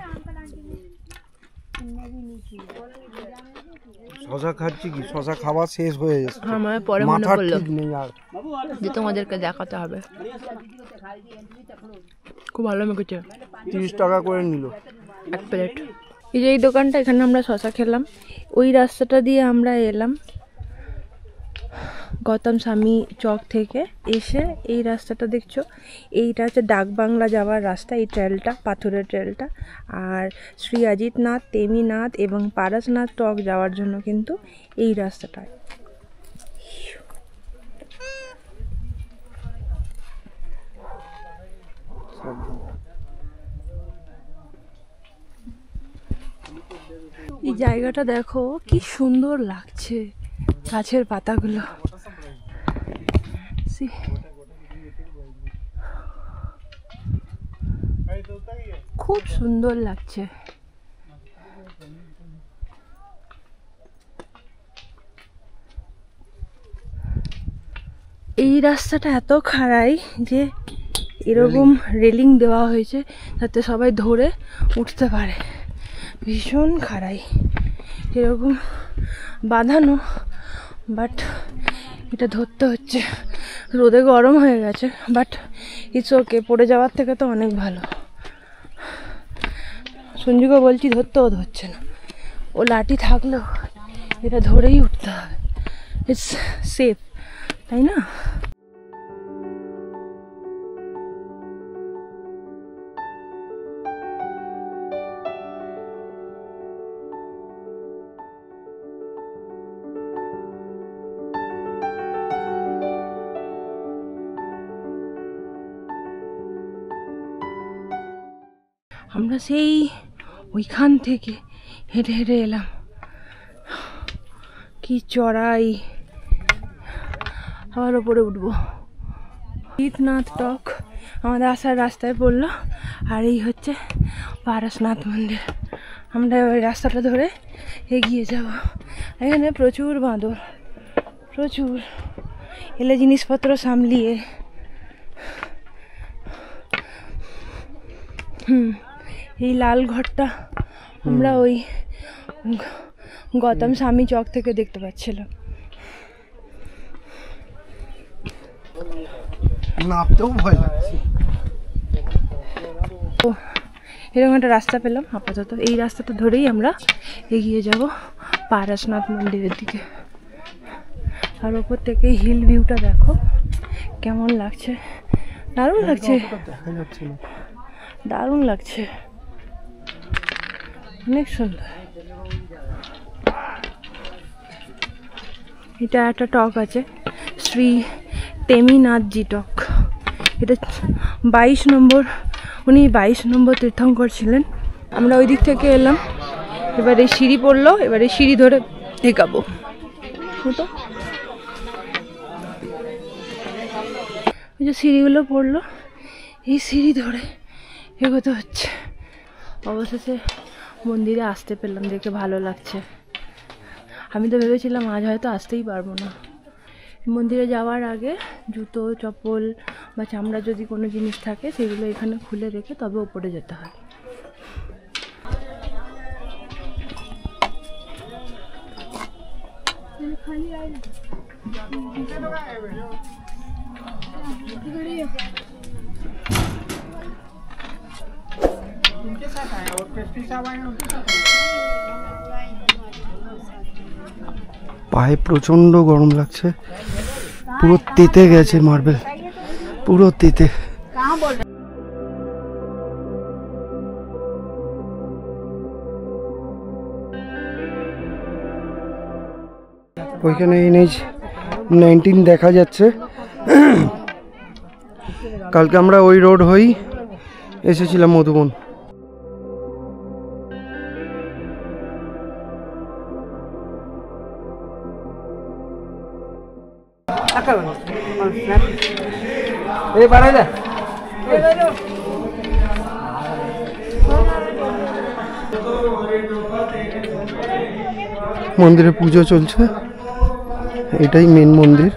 শশা খাচ্ছি কি, শশা খাওয়া শেষ হয়ে যাচ্ছে। আমার পরে মনে মাথার পড়লো ঠিক নেই আর। যে তোমাদেরকে দেখাতে হবে। খুব ভালো মেখেছে। 30 টাকা করে নিল এক প্লেট। এই যে এই দোকানটা, এখানে আমরা শশা খেলাম। ওই রাস্তাটা দিয়ে আমরা এলাম গৌতম স্বামী চক থেকে এসে। এই রাস্তাটা দেখছো, এইটা হচ্ছে ডাকবাংলা যাওয়ার রাস্তা, এই ট্রেলটা, পাথরের ট্রেলটা। আর শ্রী অজিতনাথ, তেমিনাথ এবং পারশনাথ টক যাওয়ার জন্য কিন্তু এই রাস্তাটা। এই জায়গাটা দেখো কি সুন্দর লাগছে, গাছের পাতাগুলো। খুব সুন্দর লাগছে। এই রাস্তাটা এত খাড়াই যে এরকম রেলিং দেওয়া হয়েছে যাতে সবাই ধরে উঠতে পারে। ভীষণ খাড়াই, এরকম বাঁধানো, বাট এটা ধরতে হচ্ছে। রোদে গরম হয়ে গেছে, বাট ইটস ওকে, পড়ে যাওয়ার থেকে তো অনেক ভালো। সঞ্জুকে বলছি ধরতে, ও ধরছে না। ও লাঠি থাকলেও এটা ধরেই উঠতে হবে, ইটস সেফ, তাই না? আমরা সেই ওইখান থেকে হেঁটে হেঁটে এলাম। কি চড়াই, আবার ওপরে উঠবো। অজিতনাথ টক আমাদের আসার রাস্তায় পড়লো, আর এই হচ্ছে পারশনাথ মন্দির। আমরা ওই রাস্তাটা ধরে এগিয়ে যাব। এখানে প্রচুর বাঁদর, প্রচুর। এলে জিনিসপত্র সামলিয়ে। এই লাল ঘরটা আমরা ওই গৌতম স্বামী চক থেকে দেখতে পাচ্ছিলাম। নামতেও ভয় লাগছে। এরকম একটা রাস্তা পেলাম আপাতত। এই রাস্তাটা ধরেই আমরা এগিয়ে যাব পারশনাথ মন্দিরের দিকে। আর ওপর থেকে হিল ভিউটা দেখো কেমন লাগছে, দারুণ লাগছে, দারুণ লাগছে, অনেক সুন্দর। এটা একটা টক আছে, শ্রী তেমিনাথজি টক। এটা 22 নম্বর, উনি 22 নম্বর তীর্থঙ্কর ছিলেন। আমরা ওই দিক থেকে এলাম, এবার এই সিঁড়ি পড়লো, এবার এই সিঁড়ি ধরে এগাবো। তো ওই যে সিঁড়িগুলো পড়লো, এই সিঁড়ি ধরে এগোতে হচ্ছে। অবশেষে মন্দিরে আসতে পেলাম, দেখে ভালো লাগছে। আমি তো ভেবেছিলাম আজ হয়তো আসতেই পারবো না। মন্দিরে যাওয়ার আগে জুতো, চপ্পল বা চামড়া যদি কোনো জিনিস থাকে সেগুলো এখানে খুলে রেখে তবে ওপরে যেতে হয়। পায়ে প্রচন্ড গরম লাগছে, পুরো তেতে গেছে মার্বেল, পুরো তেতে। ওইখানে NH-19 দেখা যাচ্ছে। কালকে আমরা ওই রোড হয়েই এসেছিলাম মধুবন। মন্দিরে পুজো চলছে, এটাই মেন মন্দির।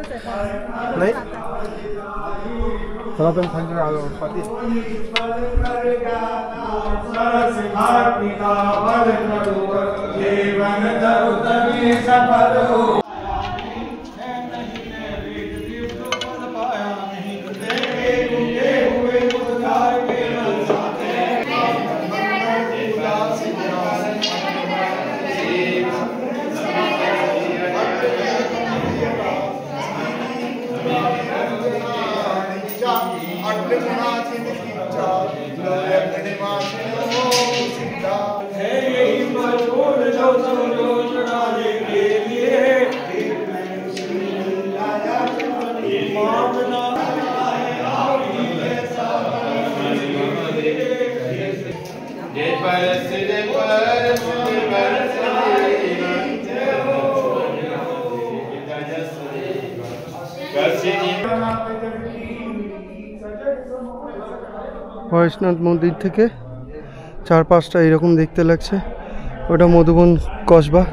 পরেশনাথ মন্দির থেকে 4-5টা এরকম দেখতে লাগছে। ওটা মধুবন কসবা,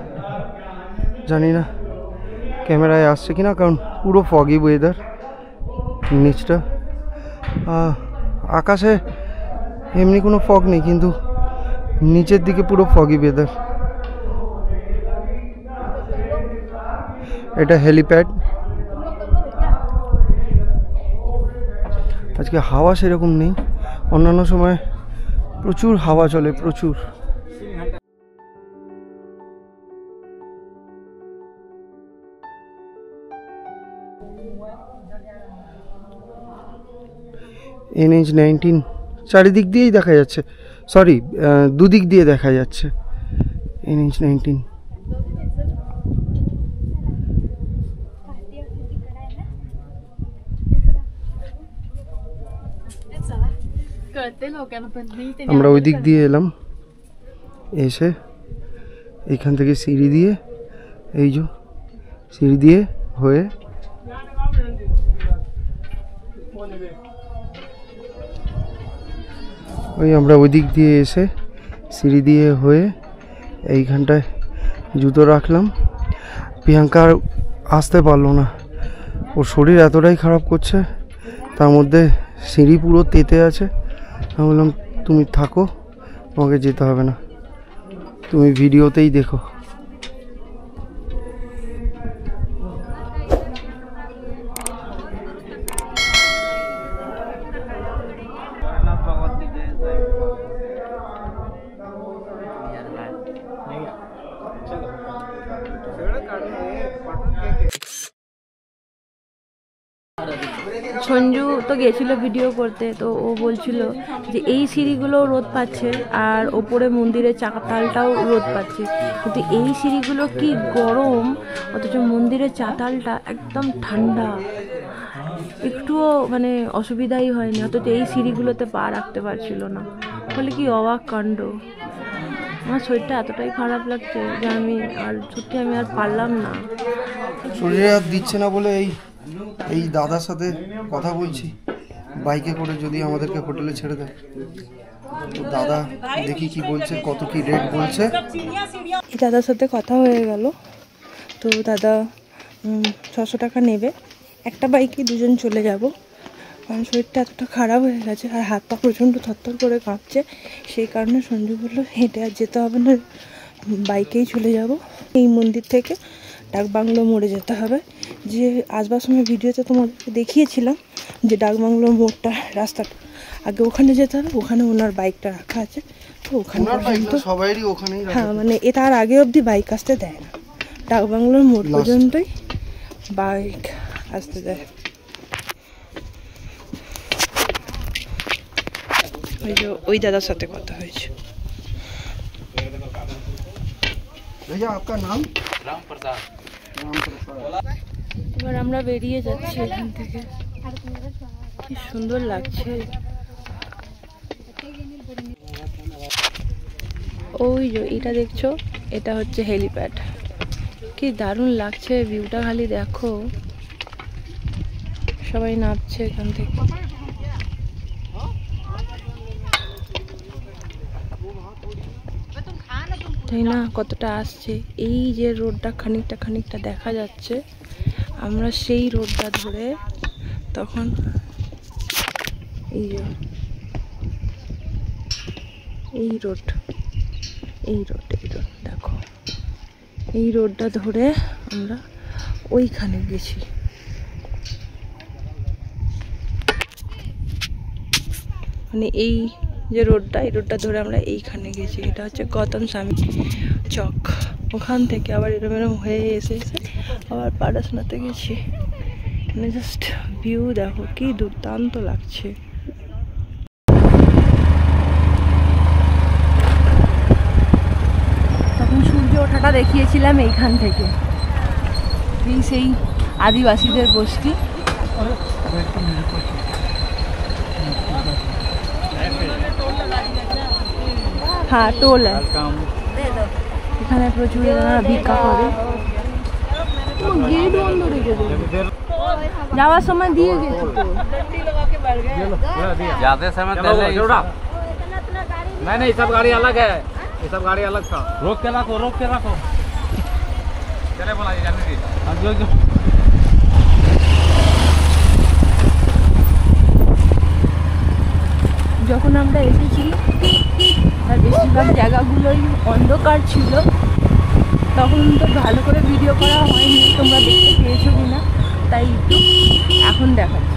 জানি না ক্যামেরায় আসছে কিনা, কারণ পুরো ফগি ওয়েদার নিচটা। আকাশে এমনি কোনো ফগ নেই, কিন্তু নিচের দিকে পুরো ফগি ওয়েদার। এটা হেলিপ্যাড। আজকে হাওয়া সেরকম নেই, অন্যান্য সময় প্রচুর হাওয়া চলে, প্রচুর। NH-19 চারিদিক দিয়েই দেখা যাচ্ছে, সরি দুদিক দিয়ে দেখা যাচ্ছে NH-19। আমরা ওই দিক দিয়ে এলাম, এসে এইখান থেকে সিঁড়ি দিয়ে, এই যে সিঁড়ি দিয়ে হয়ে ওই আমরা ওই দিক দিয়ে এসে সিঁড়ি দিয়ে হয়ে এইখানটায় জুতো রাখলাম। প্রিয়াঙ্কা আর আসতে পারলো না, ওর শরীর এতটাই খারাপ করছে, তার মধ্যে সিঁড়ি পুরো তেতে আছে। আমি বললাম তুমি থাকো, তোমাকে যেতে হবে না, তুমি ভিডিওতেই দেখো। সঞ্জু তো গেছিল ভিডিও করতে, তো ও বলছিল যে এই সিঁড়িগুলো রোদ পাচ্ছে আর ওপরে মন্দিরের চাতালটাও রোদ পাচ্ছে, কিন্তু এই সিঁড়িগুলো কি গরম, অথচ মন্দিরের চাতালটা একদম ঠান্ডা, একটুও মানে অসুবিধাই হয়নি, অথচ এই সিঁড়িগুলোতে পা রাখতে পারছিল না। বলে কি অবাক কাণ্ড। আমার শরীরটা এতটাই খারাপ লাগছে যে আমি আর পারলাম না। শরীরে আর দিচ্ছে না বলে এই দাদার সাথে কথা বলছি, বাইকে করে যদি আমাদেরকে হোটেলে ছেড়ে দেয়। তো দাদা দেখি কি বলছে, কত কি রেট বলছে। দাদার সাথে কথা হয়ে গেল, তো দাদা 600 টাকা নেবে, একটা বাইকে দুজন চলে যাব, কারণ শরীরটা এতটা খারাপ হয়ে গেছে আর হাত পা প্রচণ্ড থরথর করে কাঁপছে। সেই কারণে সঞ্জু বললো হেঁটে আর যেতে হবে না, বাইকেই চলে যাব। এই মন্দির থেকে ডাকবাংলো মোড়ে যেতে হবে। যে আসবার সময় ভিডিওতে তোমাদেরকে দেখিয়েছিলাম যে ডাকবাংলো মোড়টা রাস্তাটা, আগে ওখানে যেতে হবে, ওখানে ওনার বাইকটা রাখা আছে। তো ওখানে সবাইরই ওখানেই, হ্যাঁ মানে তার আগে অবধি বাইক আসতে দেয় না, ডাকবাংলোর মোড় পর্যন্তই বাইক আসতে দেয়। ওই যে ওই দাদার সাথে কথা হয়েছে। भैया आपका नाम? এবার আমরা বেরিয়ে যাচ্ছি এখান থেকে। কি সুন্দর লাগছে। ওই যে এটা দেখছো, এটা হচ্ছে হেলিপ্যাড। কি দারুণ লাগছে ভিউটা, খালি দেখো। সবাই নামছে এখান থেকে। তাই না, কতটা আসছে। এই যে রোডটা খানিকটা দেখা যাচ্ছে, আমরা সেই রোডটা ধরে তখন এই যে এই রোড দেখো, এই রোডটা ধরে আমরা ওইখানে গেছি। মানে এই যে রোডটা, এই রোডটা ধরে আমরা এইখানে গেছি। এটা হচ্ছে গৌতম স্বামী চক। ওখান থেকে আবার এরম হয়ে এসে আবার পারসনাথে গেছি। মানে জাস্ট ভিউ দেখো, কি দুর্দান্ত লাগছে। তখন সূর্য ওঠাটা দেখিয়েছিলাম এইখান থেকে, এই সেই আদিবাসীদের বস্তি। হ্যাঁ টোল এখানে প্রচুর ভিক্ষা করে। গেট বন্ধ রেখে দেবে, যাওয়ার সময় দিয়ে গেছে তো। जाते समय नहीं सब गाड़ी अलग है, ये सब गाड़ी अलग था। रोक के रखो चले बोला जाने दी। যখন আমরা এসেছি তার বেশিরভাগ জায়গাগুলোই অন্ধকার ছিল, তখন তো ভালো করে ভিডিও করা হয়নি, তোমরা দেখতে পেয়েছো কিনা তাই একটু এখন দেখাচ্ছি।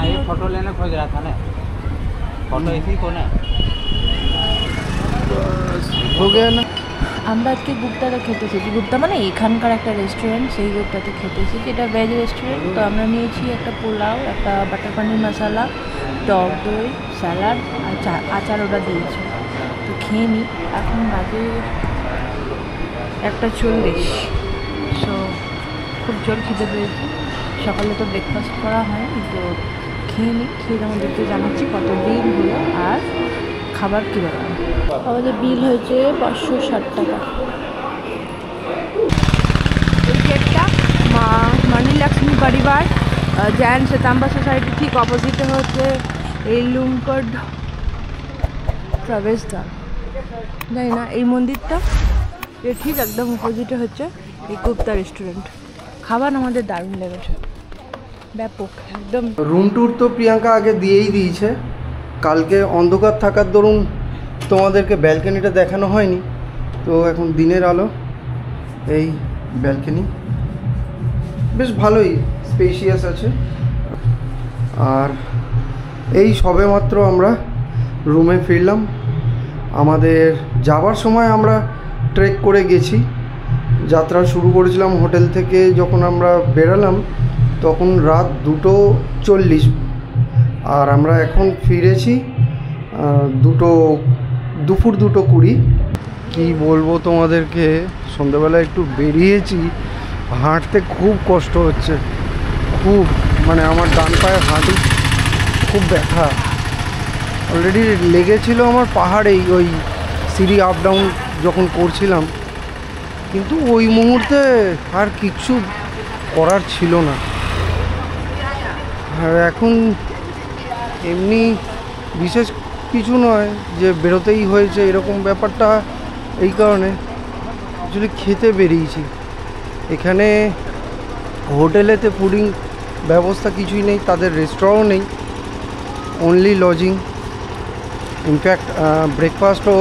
ये फोटो लेने खोज रहा था ना, फोटो इसी को ना। हो गया ना। আমরা আজকে গুপ্তাতে খেতে এসেছি। গুপ্তা মানে এখানকার একটা রেস্টুরেন্ট, সেই গুপ্তাতে খেতে এসেছি। এটা ভেজ রেস্টুরেন্ট। তো আমরা নিয়েছি একটা পোলাও, একটা বাটার পানির মশলা, টক দই, স্যালাড আর আচার ওটা দিয়েছে। তো খেয়ে নিই। এখন বাজে 1:40। সো খুব জোর খিদে পেয়েছি। সকালে তো ব্রেকফাস্ট করা হয়নি, তো খেয়ে নিই। খেয়ে আমাদেরকে জানাচ্ছি কত বিল হলো আর খাবার কীরকম। আমাদের বিল হয়েছে 560 টাকা। এই গেটটা মানি লক্ষ্মী পরিবার জৈন শ্বেতাম্বর সোসাইটি ঠিক অপোজিটে হচ্ছে এই লুমকড প্রবেশদ্বার। জানি না এই মন্দিরটা এর ঠিক একদম অপোজিটে হচ্ছে এই গুপ্তা রেস্টুরেন্ট। খাবার আমাদের দারুণ লেগেছে, ব্যাপক একদম। রুম ট্যুর তো প্রিয়াঙ্কা আগে দিয়েই দিয়েছে। কালকে অন্ধকার থাকার দরুন তোমাদেরকে ব্যালকনিটা দেখানো হয়নি, তো এখন দিনের আলো। এই ব্যালকনি বেশ ভালোই স্পেশিয়াস আছে। আর এই সবেমাত্র আমরা রুমে ফিরলাম। আমাদের যাওয়ার সময় আমরা ট্রেক করে গেছি। যাত্রা শুরু করেছিলাম হোটেল থেকে। যখন আমরা বেরালাম তখন রাত 2:40, আর আমরা এখন ফিরেছি দুপুর 2:20। কি বলবো তোমাদেরকে, সন্ধ্যাবেলা একটু বেরিয়েছি, হাঁটতে খুব কষ্ট হচ্ছে, খুব মানে আমার ডান পায়ে হাঁটু খুব ব্যথা। অলরেডি লেগেছিল আমার পাহাড়েই, ওই সিঁড়ি আপ ডাউন যখন করছিলাম, কিন্তু ওই মুহূর্তে আর কিচ্ছু করার ছিল না। আর এখন এমনি বিশেষ কিছু নয় যে বেরোতেই হয়েছে এরকম ব্যাপারটা, এই কারণে অ্যাকচুয়ালি খেতে বেরিয়েছি। এখানে হোটেলেতে ফুডিং ব্যবস্থা কিছুই নেই, তাদের রেস্টুরেন্টও নেই, অনলি লজিং। ইনফ্যাক্ট ব্রেকফাস্টও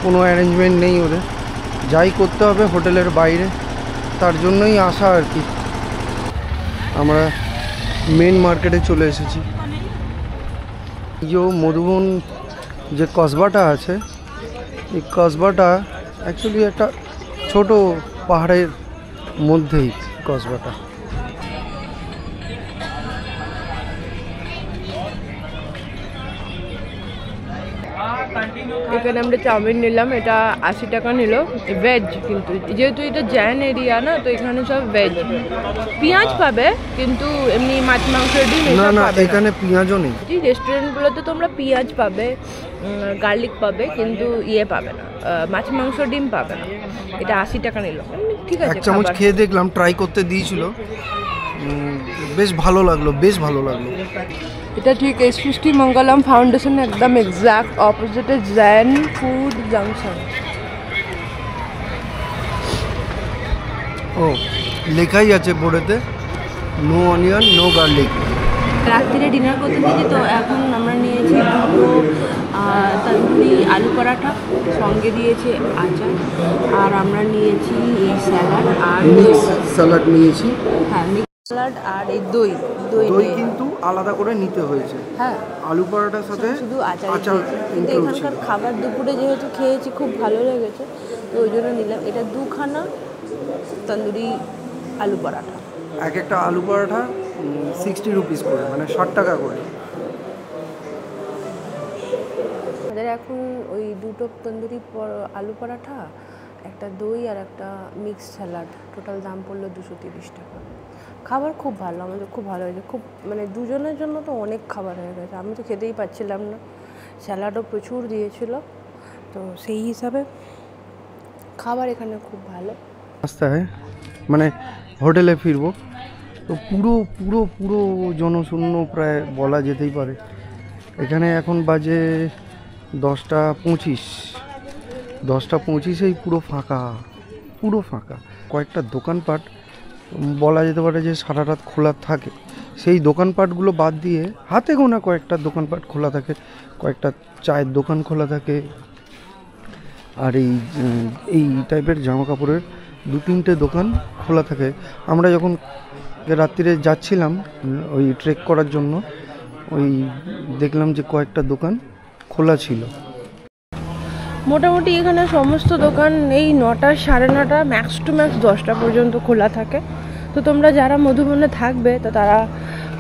কোনো অ্যারেঞ্জমেন্ট নেই ওদের, যাই করতে হবে হোটেলের বাইরে। তার জন্যই আসা আর কি। আমরা মেন মার্কেটে চলে এসেছি। যে মধুবন যে কসবাটা আছে, এই কসবাটা অ্যাকচুয়ালি একটা ছোট পাহাড়ের মধ্যেই কসবাটা। এখানে আমরা চাউমিন নিলাম, এটা 80 টাকা নিল, ভেজ। কিন্তু যেহেতু এটা জৈন এরিয়া না, তো এখানে সব ভেজ। পেঁয়াজ পাবে কিন্তু এমনি মাছ মাংস ডিম না না, এখানে পেঁয়াজও নেই। রেস্টুরেন্টগুলোতে তোমরা পেঁয়াজ পাবে, গার্লিক পাবে, কিন্তু ইয়ে পাবে না, মাছ মাংস ডিম পাবে না। এটা 80 টাকা নিল, ঠিক আছে। 1 চামচ খেয়ে দেখলাম, ট্রাই করতে দিয়েছিল, বেশ ভালো লাগলো, বেশ ভালো লাগলো। এটা ঠিক এই সৃষ্টি মঙ্গলম ফাউন্ডেশন একদম এক্সাক্ট অপোজিটে জৈন ফুড জাংশন। ও লেখাই আছে বোর্ডেতে, নো অনিয়ন নো গার্লিক। রাত্রিরে ডিনার করতে দিয়েছি, তো এখন আমরা নিয়েছি 2 তন্দুরি আলু পরাঠা, সঙ্গে দিয়েছে আচার, আর আমরা নিয়েছি এই স্যালাড আর মিক্স স্যালাড নিয়েছি। হ্যাঁ, মিক্স স্যালাড আর এই দই দই দই কিন্তু আলাদা করে নিতে হয়েছে। হ্যাঁ, আলু পরোটার সাথে শুধু আচার আচার কিন্তু include এখানকার ছিল। খাবার দুপুরে যেহেতু খেয়েছি খুব ভালো লেগেছে, তো ওই জন্য নিলাম। এটা 2খানা তন্দুরি আলু পরাঠা। এক একটা আলু পরোটা 60 রুপিস করে, মানে 60 টাকা করে। আমাদের এখন ওই 2টো তন্দুরি আলু পরাঠা, একটা দই আর একটা মিক্স স্যালাড, টোটাল দাম পড়লো 230 টাকা। খাবার খুব ভালো, আমাদের খুব ভালো হয়েছে। খুব মানে দুজনের জন্য তো অনেক খাবার হয়ে গেছে, আমি তো খেতেই পাচ্ছিলাম না। স্যালাডও প্রচুর দিয়েছিল, তো সেই হিসাবে খাবার এখানে খুব ভালো। রাস্তায় মানে হোটেলে ফিরবো, তো পুরো পুরো পুরো জনশূন্য প্রায় বলা যেতেই পারে। এখানে এখন বাজে 10:25, 10:25 পুরো ফাঁকা, পুরো ফাঁকা। কয়েকটা দোকানপাট বলা যেতে পারে যে সারা রাত খোলা থাকে, সেই দোকানপাটগুলো বাদ দিয়ে হাতে গোনা কয়েকটা দোকানপাট খোলা থাকে, কয়েকটা চায়ের দোকান খোলা থাকে, আর এই টাইপের জামা কাপড়ের 2-3টে দোকান খোলা থাকে। আমরা যখন রাত্রিরে যাচ্ছিলাম ওই ট্রেক করার জন্য, ওই দেখলাম যে কয়েকটা দোকান খোলা ছিল। মোটামুটি এখানে সমস্ত দোকান এই 9টা, 9:30, ম্যাক্স টু ম্যাক্স 10টা পর্যন্ত খোলা থাকে। তো তোমরা যারা মধুবনে থাকবে তো তারা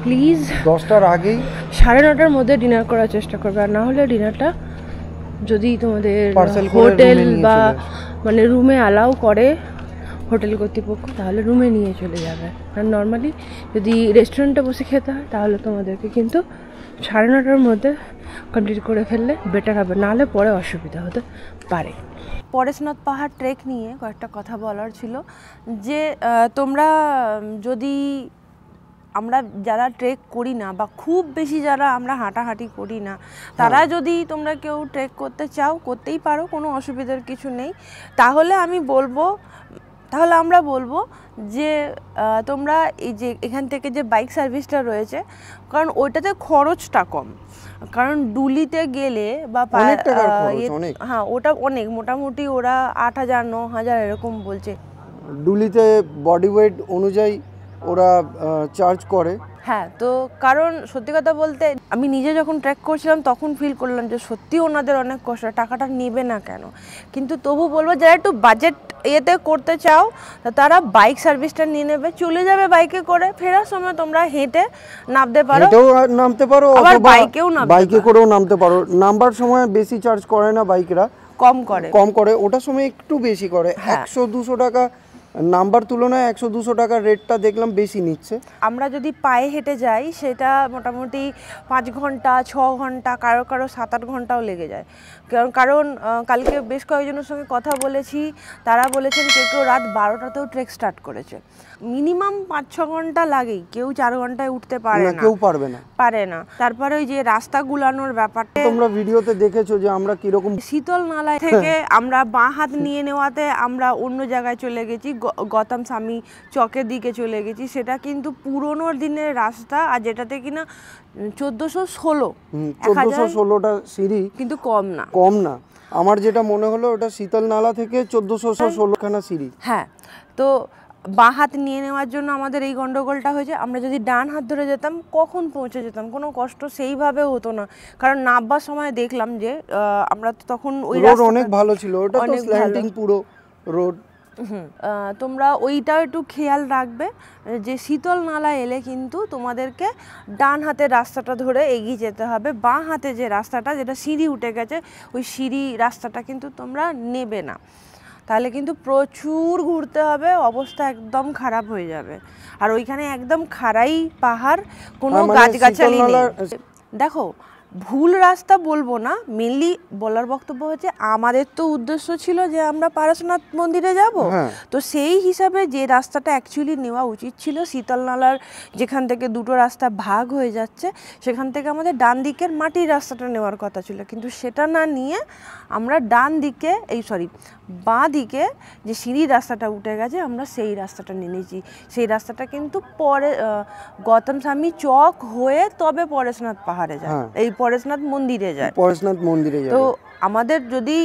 প্লিজ 10টার আগেই 9:30টার মধ্যে ডিনার করার চেষ্টা করবে, আর না হলে ডিনারটা যদি তোমাদের Parcel করে হোটেল room এ নিয়ে বা চলে আসবে। মানে রুমে অ্যালাউ করে হোটেল কর্তৃপক্ষ, তাহলে রুমে নিয়ে চলে যাবে। আর নর্মালি যদি রেস্টুরেন্টে বসে খেতে হয় তাহলে তোমাদেরকে কিন্তু 9:30টার মধ্যে কমপ্লিট করে ফেললে বেটার হবে, নাহলে পরে অসুবিধা হতে পারে। পরেশনাথ পাহাড় ট্রেক নিয়ে কয়েকটা কথা বলার ছিল যে তোমরা যদি আমরা যারা ট্রেক করি না বা খুব বেশি যারা আমরা হাঁটাহাঁটি করি না, তারা যদি তোমরা কেউ ট্রেক করতে চাও করতেই পারো, কোনো অসুবিধার কিছু নেই। তাহলে আমরা বলবো যে তোমরা এই যে এখান থেকে যে বাইক সার্ভিসটা রয়েছে, কারণ ওইটাতে খরচটা কম, কারণ ডুলিতে গেলে বা হ্যাঁ ওটা অনেক, মোটামুটি ওরা 8,000 9,000 এরকম বলছে। ডুলিতে বডি ওয়েট অনুযায়ী ওরা চার্জ করে। হ্যাঁ, তো কারণ সত্যি কথা বলতে আমি নিজে যখন ট্রেক করছিলাম তখন ফিল করলাম যে সত্যি ওনাদের অনেক কষ্ট, টাকাটা নেবে না কেন। কিন্তু তবু বলবো যারা একটু বাজেট এতে করতে চাও তারা বাইক সার্ভিসটা নিয়ে নেবে, চলে যাবে বাইকে করে, ফেরার সময় তোমরা হেঁটে নামতে পারো, হেঁটেও নামতে পারো, আবার অথবা বাইকে করেও নামতে পারো। নামবার সময় বেশি চার্জ করে না বাইকরা, কম করে, ওটার সময় একটু বেশি করে। 100-200 টাকা নাম্বার তুলনায় 100-200 টাকার রেটটা দেখলাম বেশি নিচ্ছে। আমরা যদি পায়ে হেঁটে যাই সেটা মোটামুটি 5 ঘন্টা 6 ঘন্টা, কারো 7-8 ঘন্টাও লেগে যায়। কারণ কালকে বেশ কয়েকজনের সঙ্গে কথা বলেছি, তারা বলেছেন কেউ রাত 12টাতেও ট্রেক স্টার্ট করেছে। মিনিমাম 5-6 ঘন্টা লাগেই, কেউ 4 ঘন্টায় উঠতে পারে না, কেউ পারে না। তারপরে ওই যে রাস্তা গুলানোর ব্যাপারটা তোমরা ভিডিওতে দেখেছো যে আমরা কিরকম শীতল নালা থেকে আমরা বাঁ হাত নিয়ে নেওয়াতে আমরা অন্য জায়গায় চলে গেছি, গৌতম স্বামী চকের দিকে চলে গেছি। সেটা কিন্তু পুরোনো দিনের রাস্তা, আর যেটাতে কিনা 1416টা সিঁড়ি, কিন্তু কম না। আমার যেটা মনে হলো ওটা শীতল নালা থেকে 1416খানা সিঁড়ি। হ্যাঁ, তো বাঁ হাত নিয়ে নেওয়ার জন্য আমাদের এই গন্ডগোলটা হয়েছে। আমরা যদি ডান হাত ধরে যেতাম কখন পৌঁছে যেতাম, কোনো কষ্ট সেইভাবে হতো না। কারণ নামবার সময় দেখলাম যে আমরা তখন ওই রাস্তা অনেক ভালো ছিল, ওটা তো স্ল্যান্টিং পুরো রোড। তোমরা ওইটাও একটু খেয়াল রাখবে যে শীতল নালা এলে কিন্তু তোমাদেরকে ডান হাতের রাস্তাটা ধরে এগিয়ে যেতে হবে, বাঁ হাতে যে রাস্তাটা যেটা সিঁড়ি উঠে গেছে ওই সিঁড়ি রাস্তাটা কিন্তু তোমরা নেবে না, তাহলে কিন্তু প্রচুর ঘুরতে হবে, অবস্থা একদম খারাপ হয়ে যাবে। আর ওইখানে একদম খাড়াই পাহাড়, কোনো গাছগাছালি নেই। দেখো, ভুল রাস্তা বলবো না, মেনলি বলার বক্তব্য হচ্ছে আমাদের তো উদ্দেশ্য ছিল যে আমরা পারশনাথ মন্দিরে যাব, তো সেই হিসাবে যে রাস্তাটা অ্যাকচুয়ালি নেওয়া উচিত ছিল, শীতল নালার যেখান থেকে দুটো রাস্তা ভাগ হয়ে যাচ্ছে সেখান থেকে আমাদের ডান দিকের মাটির রাস্তাটা নেওয়ার কথা ছিল, কিন্তু সেটা না নিয়ে আমরা বাঁ দিকে যে সিঁড়ির রাস্তাটা উঠে গেছে আমরা সেই রাস্তাটা নিয়ে নিয়েছি। সেই রাস্তাটা কিন্তু পরে গৌতম স্বামী চক হয়ে তবে পরেশনাথ পাহাড়ে যায়, এই পরেশনাথ মন্দিরে যায়। তো আমাদের যদি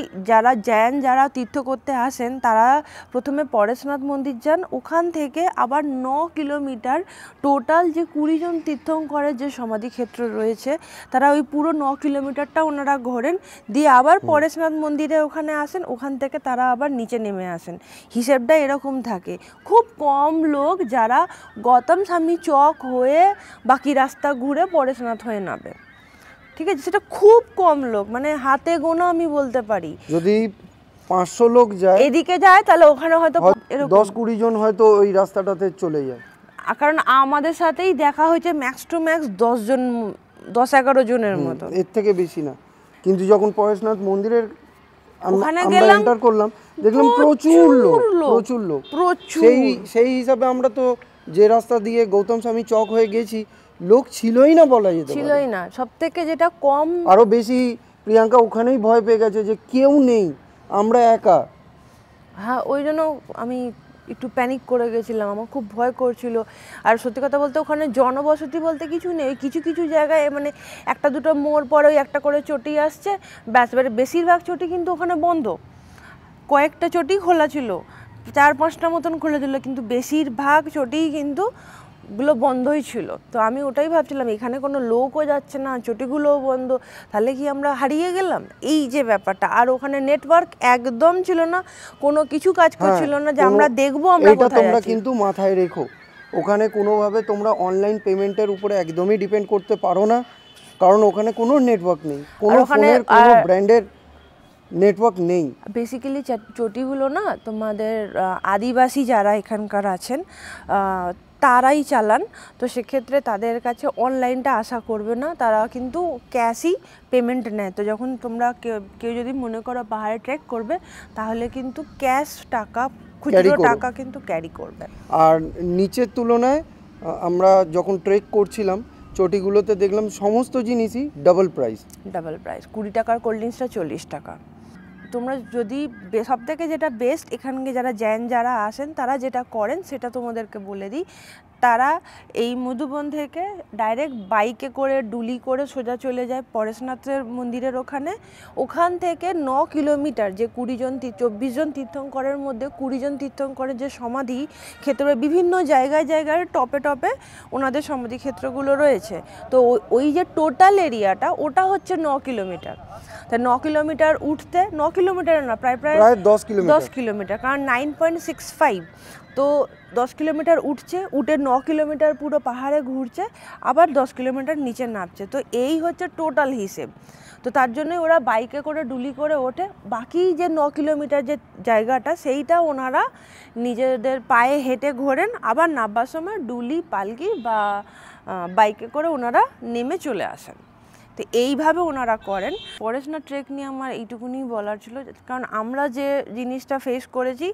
যারা তীর্থ করতে আসেন তারা প্রথমে পরেশনাথ মন্দির যান, ওখান থেকে আবার 9 কিলোমিটার টোটাল যে 20 জন তীর্থঙ্করের যে সমাধিক্ষেত্র রয়েছে তারা ওই পুরো 9 কিলোমিটারটা ওনারা ঘোরেন, দিয়ে আবার পরেশনাথ মন্দিরে ওখানে আসেন, ওখান থেকে তারা আবার নিচে নেমে আসেন। হিসেবটা এরকম থাকে। খুব কম লোক যারা গৌতম স্বামী চক হয়ে বাকি রাস্তা ঘুরে পরেশনাথ হয়ে নামে, ঠিক আছে? সেটা খুব কম লোক, মানে হাতে গোনা আমি বলতে পারি। যদি 500 লোক যায় এদিকে যায় তাহলে ওখানে হয়তো 10-20 জন হয়তো ওই রাস্তাটাতে চলে যায়। কারণ আমাদের সাথেই দেখা হয়েছে ম্যাক্স টু ম্যাক্স 10-11 জনের মতো, এর থেকে বেশি না। কিন্তু যখন পরেশনাথ মন্দিরের ওখানে গেলাম এন্টার করলাম দেখলাম প্রচুর লোক। সেই হিসাবে আমরা তো যে রাস্তা দিয়ে গৌতম স্বামী চক হয়ে গেছি লোক ছিলই না, বলা যেতে পারে ছিলই না। সবথেকে যেটা কম, আরো বেশি প্রিয়াঙ্কা ওখানেই ভয় পেয়ে গেছে যে কেউ নেই, আমরা একা। হ্যাঁ, ওই জন্য আমি একটু প্যানিক করে গেছিলাম, আমার খুব ভয় করছিল। আর সত্যি কথা বলতে ওখানে জনবসতি বলতে কিছু নেই, কিছু জায়গায় মানে একটা দুটো মোড় পরে ওই একটা করে চটি আসছে ব্যাস, এবারে বেশিরভাগ চটি কিন্তু ওখানে বন্ধ, কয়েকটা চটি খোলা ছিল, 4-5টা মতন খোলা ছিল, কিন্তু বেশিরভাগ চটিই কিন্তু গুলো বন্ধই ছিল। তো আমি ওটাই ভাবছিলাম এখানে কোনো লোকও যাচ্ছে না, চটিগুলোও বন্ধ, তাহলে কি আমরা হারিয়ে গেলাম, এই যে ব্যাপারটা। আর ওখানে নেটওয়ার্ক একদম ছিল না, কোনো কিছু কাজ করছিল না যে আমরা দেখবো আমরা কোথায় তোমরা আছি। কিন্তু মাথায় রেখো, ওখানে কোনোভাবে তোমরা অনলাইন পেমেন্টের উপরে একদমই ডিপেন্ড করতে পারো না, কারণ ওখানে কোনো নেটওয়ার্ক নেই, কোনো ফোনের কোনো ব্র্যান্ডের নেটওয়ার্ক নেই। বেসিক্যালি চটিগুলো না তোমাদের আদিবাসী যারা এখানকার আছেন তারাই চালান, তো সেক্ষেত্রে তাদের কাছে অনলাইনটা আশা করবে না, তারা কিন্তু ক্যাশই পেমেন্ট নেয়। তো যখন তোমরা কেউ যদি মনে করো পাহাড়ে ট্রেক করবে, তাহলে কিন্তু ক্যাশ টাকা, খুচরো টাকা কিন্তু ক্যারি করবে। আর নিচের তুলনায় আমরা যখন ট্রেক করছিলাম চটিগুলোতে দেখলাম সমস্ত জিনিসই ডাবল প্রাইস। 20 টাকার কোল্ড ড্রিঙ্কসটা 40 টাকা। তোমরা যদি সব থেকে যেটা বেস্ট, এখানে যারা জৈন যারা আসেন তারা যেটা করেন সেটা তোমাদেরকে বলে দিই। তারা এই মধুবন থেকে ডাইরেক্ট বাইকে করে ডুলি করে সোজা চলে যায় পরেশনাথের মন্দিরের ওখানে। ওখান থেকে 9 কিলোমিটার, যে 24 জন তীর্থঙ্করের মধ্যে 20 জন তীর্থঙ্করের যে সমাধি ক্ষেত্র, বিভিন্ন জায়গায় জায়গায় টপে টপে ওনাদের সমাধি ক্ষেত্রগুলো রয়েছে। তো ওই যে টোটাল এরিয়াটা ওটা হচ্ছে 9 কিলোমিটার। তা 9 কিলোমিটার উঠতে, 9 কিলোমিটার না, প্রায় 10 কিলোমিটার, কারণ 9.65, তো 10 কিলোমিটার উঠছে, উঠে 9 কিলোমিটার পুরো পাহাড়ে ঘুরছে, আবার 10 কিলোমিটার নিচে নামছে। তো এই হচ্ছে টোটাল হিসেব। তো তার জন্যই ওরা বাইকে করে ডুলি করে ওঠে। বাকি যে 9 কিলোমিটার যে জায়গাটা, সেইটা ওনারা নিজেদের পায়ে হেঁটে ঘোরেন, আবার নামবার সময় ডুলি, পালকি বা বাইকে করে ওনারা নেমে চলে আসেন। তো এইভাবে ওনারা করেন। পরেশনাথ ট্রেক নিয়ে আমার এইটুকুনি বলার ছিল, কারণ আমরা যে জিনিসটা ফেস করেছি,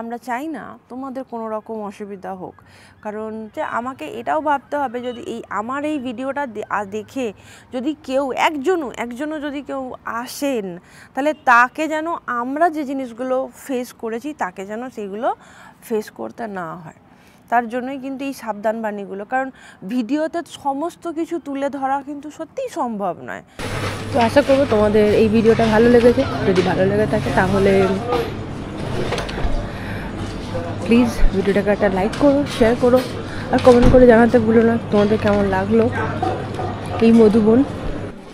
আমরা চাই না তোমাদের কোনো রকম অসুবিধা হোক। কারণ যে আমাকে এটাও ভাবতে হবে, যদি আমার এই ভিডিওটা দেখে যদি কেউ একজনও যদি কেউ আসেন, তাহলে তাকে যেন আমরা যে জিনিসগুলো ফেস করেছি তাকে যেন সেগুলো ফেস করতে না হয়। তার জন্যই কিন্তু এই সাবধান বাণীগুলো, কারণ ভিডিওতে সমস্ত কিছু তুলে ধরা কিন্তু সত্যিই সম্ভব নয়। তো আশা করবো তোমাদের এই ভিডিওটা ভালো লেগেছে। যদি ভালো লেগে থাকে তাহলে প্লিজ ভিডিওটাকে একটা লাইক করো, শেয়ার করো, আর কমেন্ট করে জানাতে ভুলো না তোমাদের কেমন লাগলো এই মধুবন।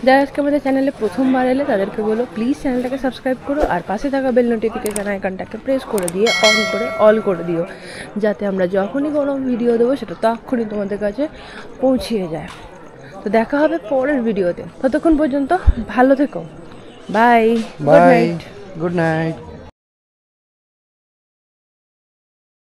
যারা আজকে আমাদের চ্যানেলে প্রথমবার এলে তাদেরকে বলো প্লিজ চ্যানেলটাকে সাবস্ক্রাইব করো, আর পাশে থাকা বেল নোটিফিকেশান আইকনটাকে প্রেস করে দিয়ে অল করে দিও, যাতে আমরা যখনই কোনো ভিডিও দেবো সেটা তখনই তোমাদের কাছে পৌঁছিয়ে যায়। তো দেখা হবে পরের ভিডিওতে, ততক্ষণ পর্যন্ত ভালো থেকো। Bye, good night.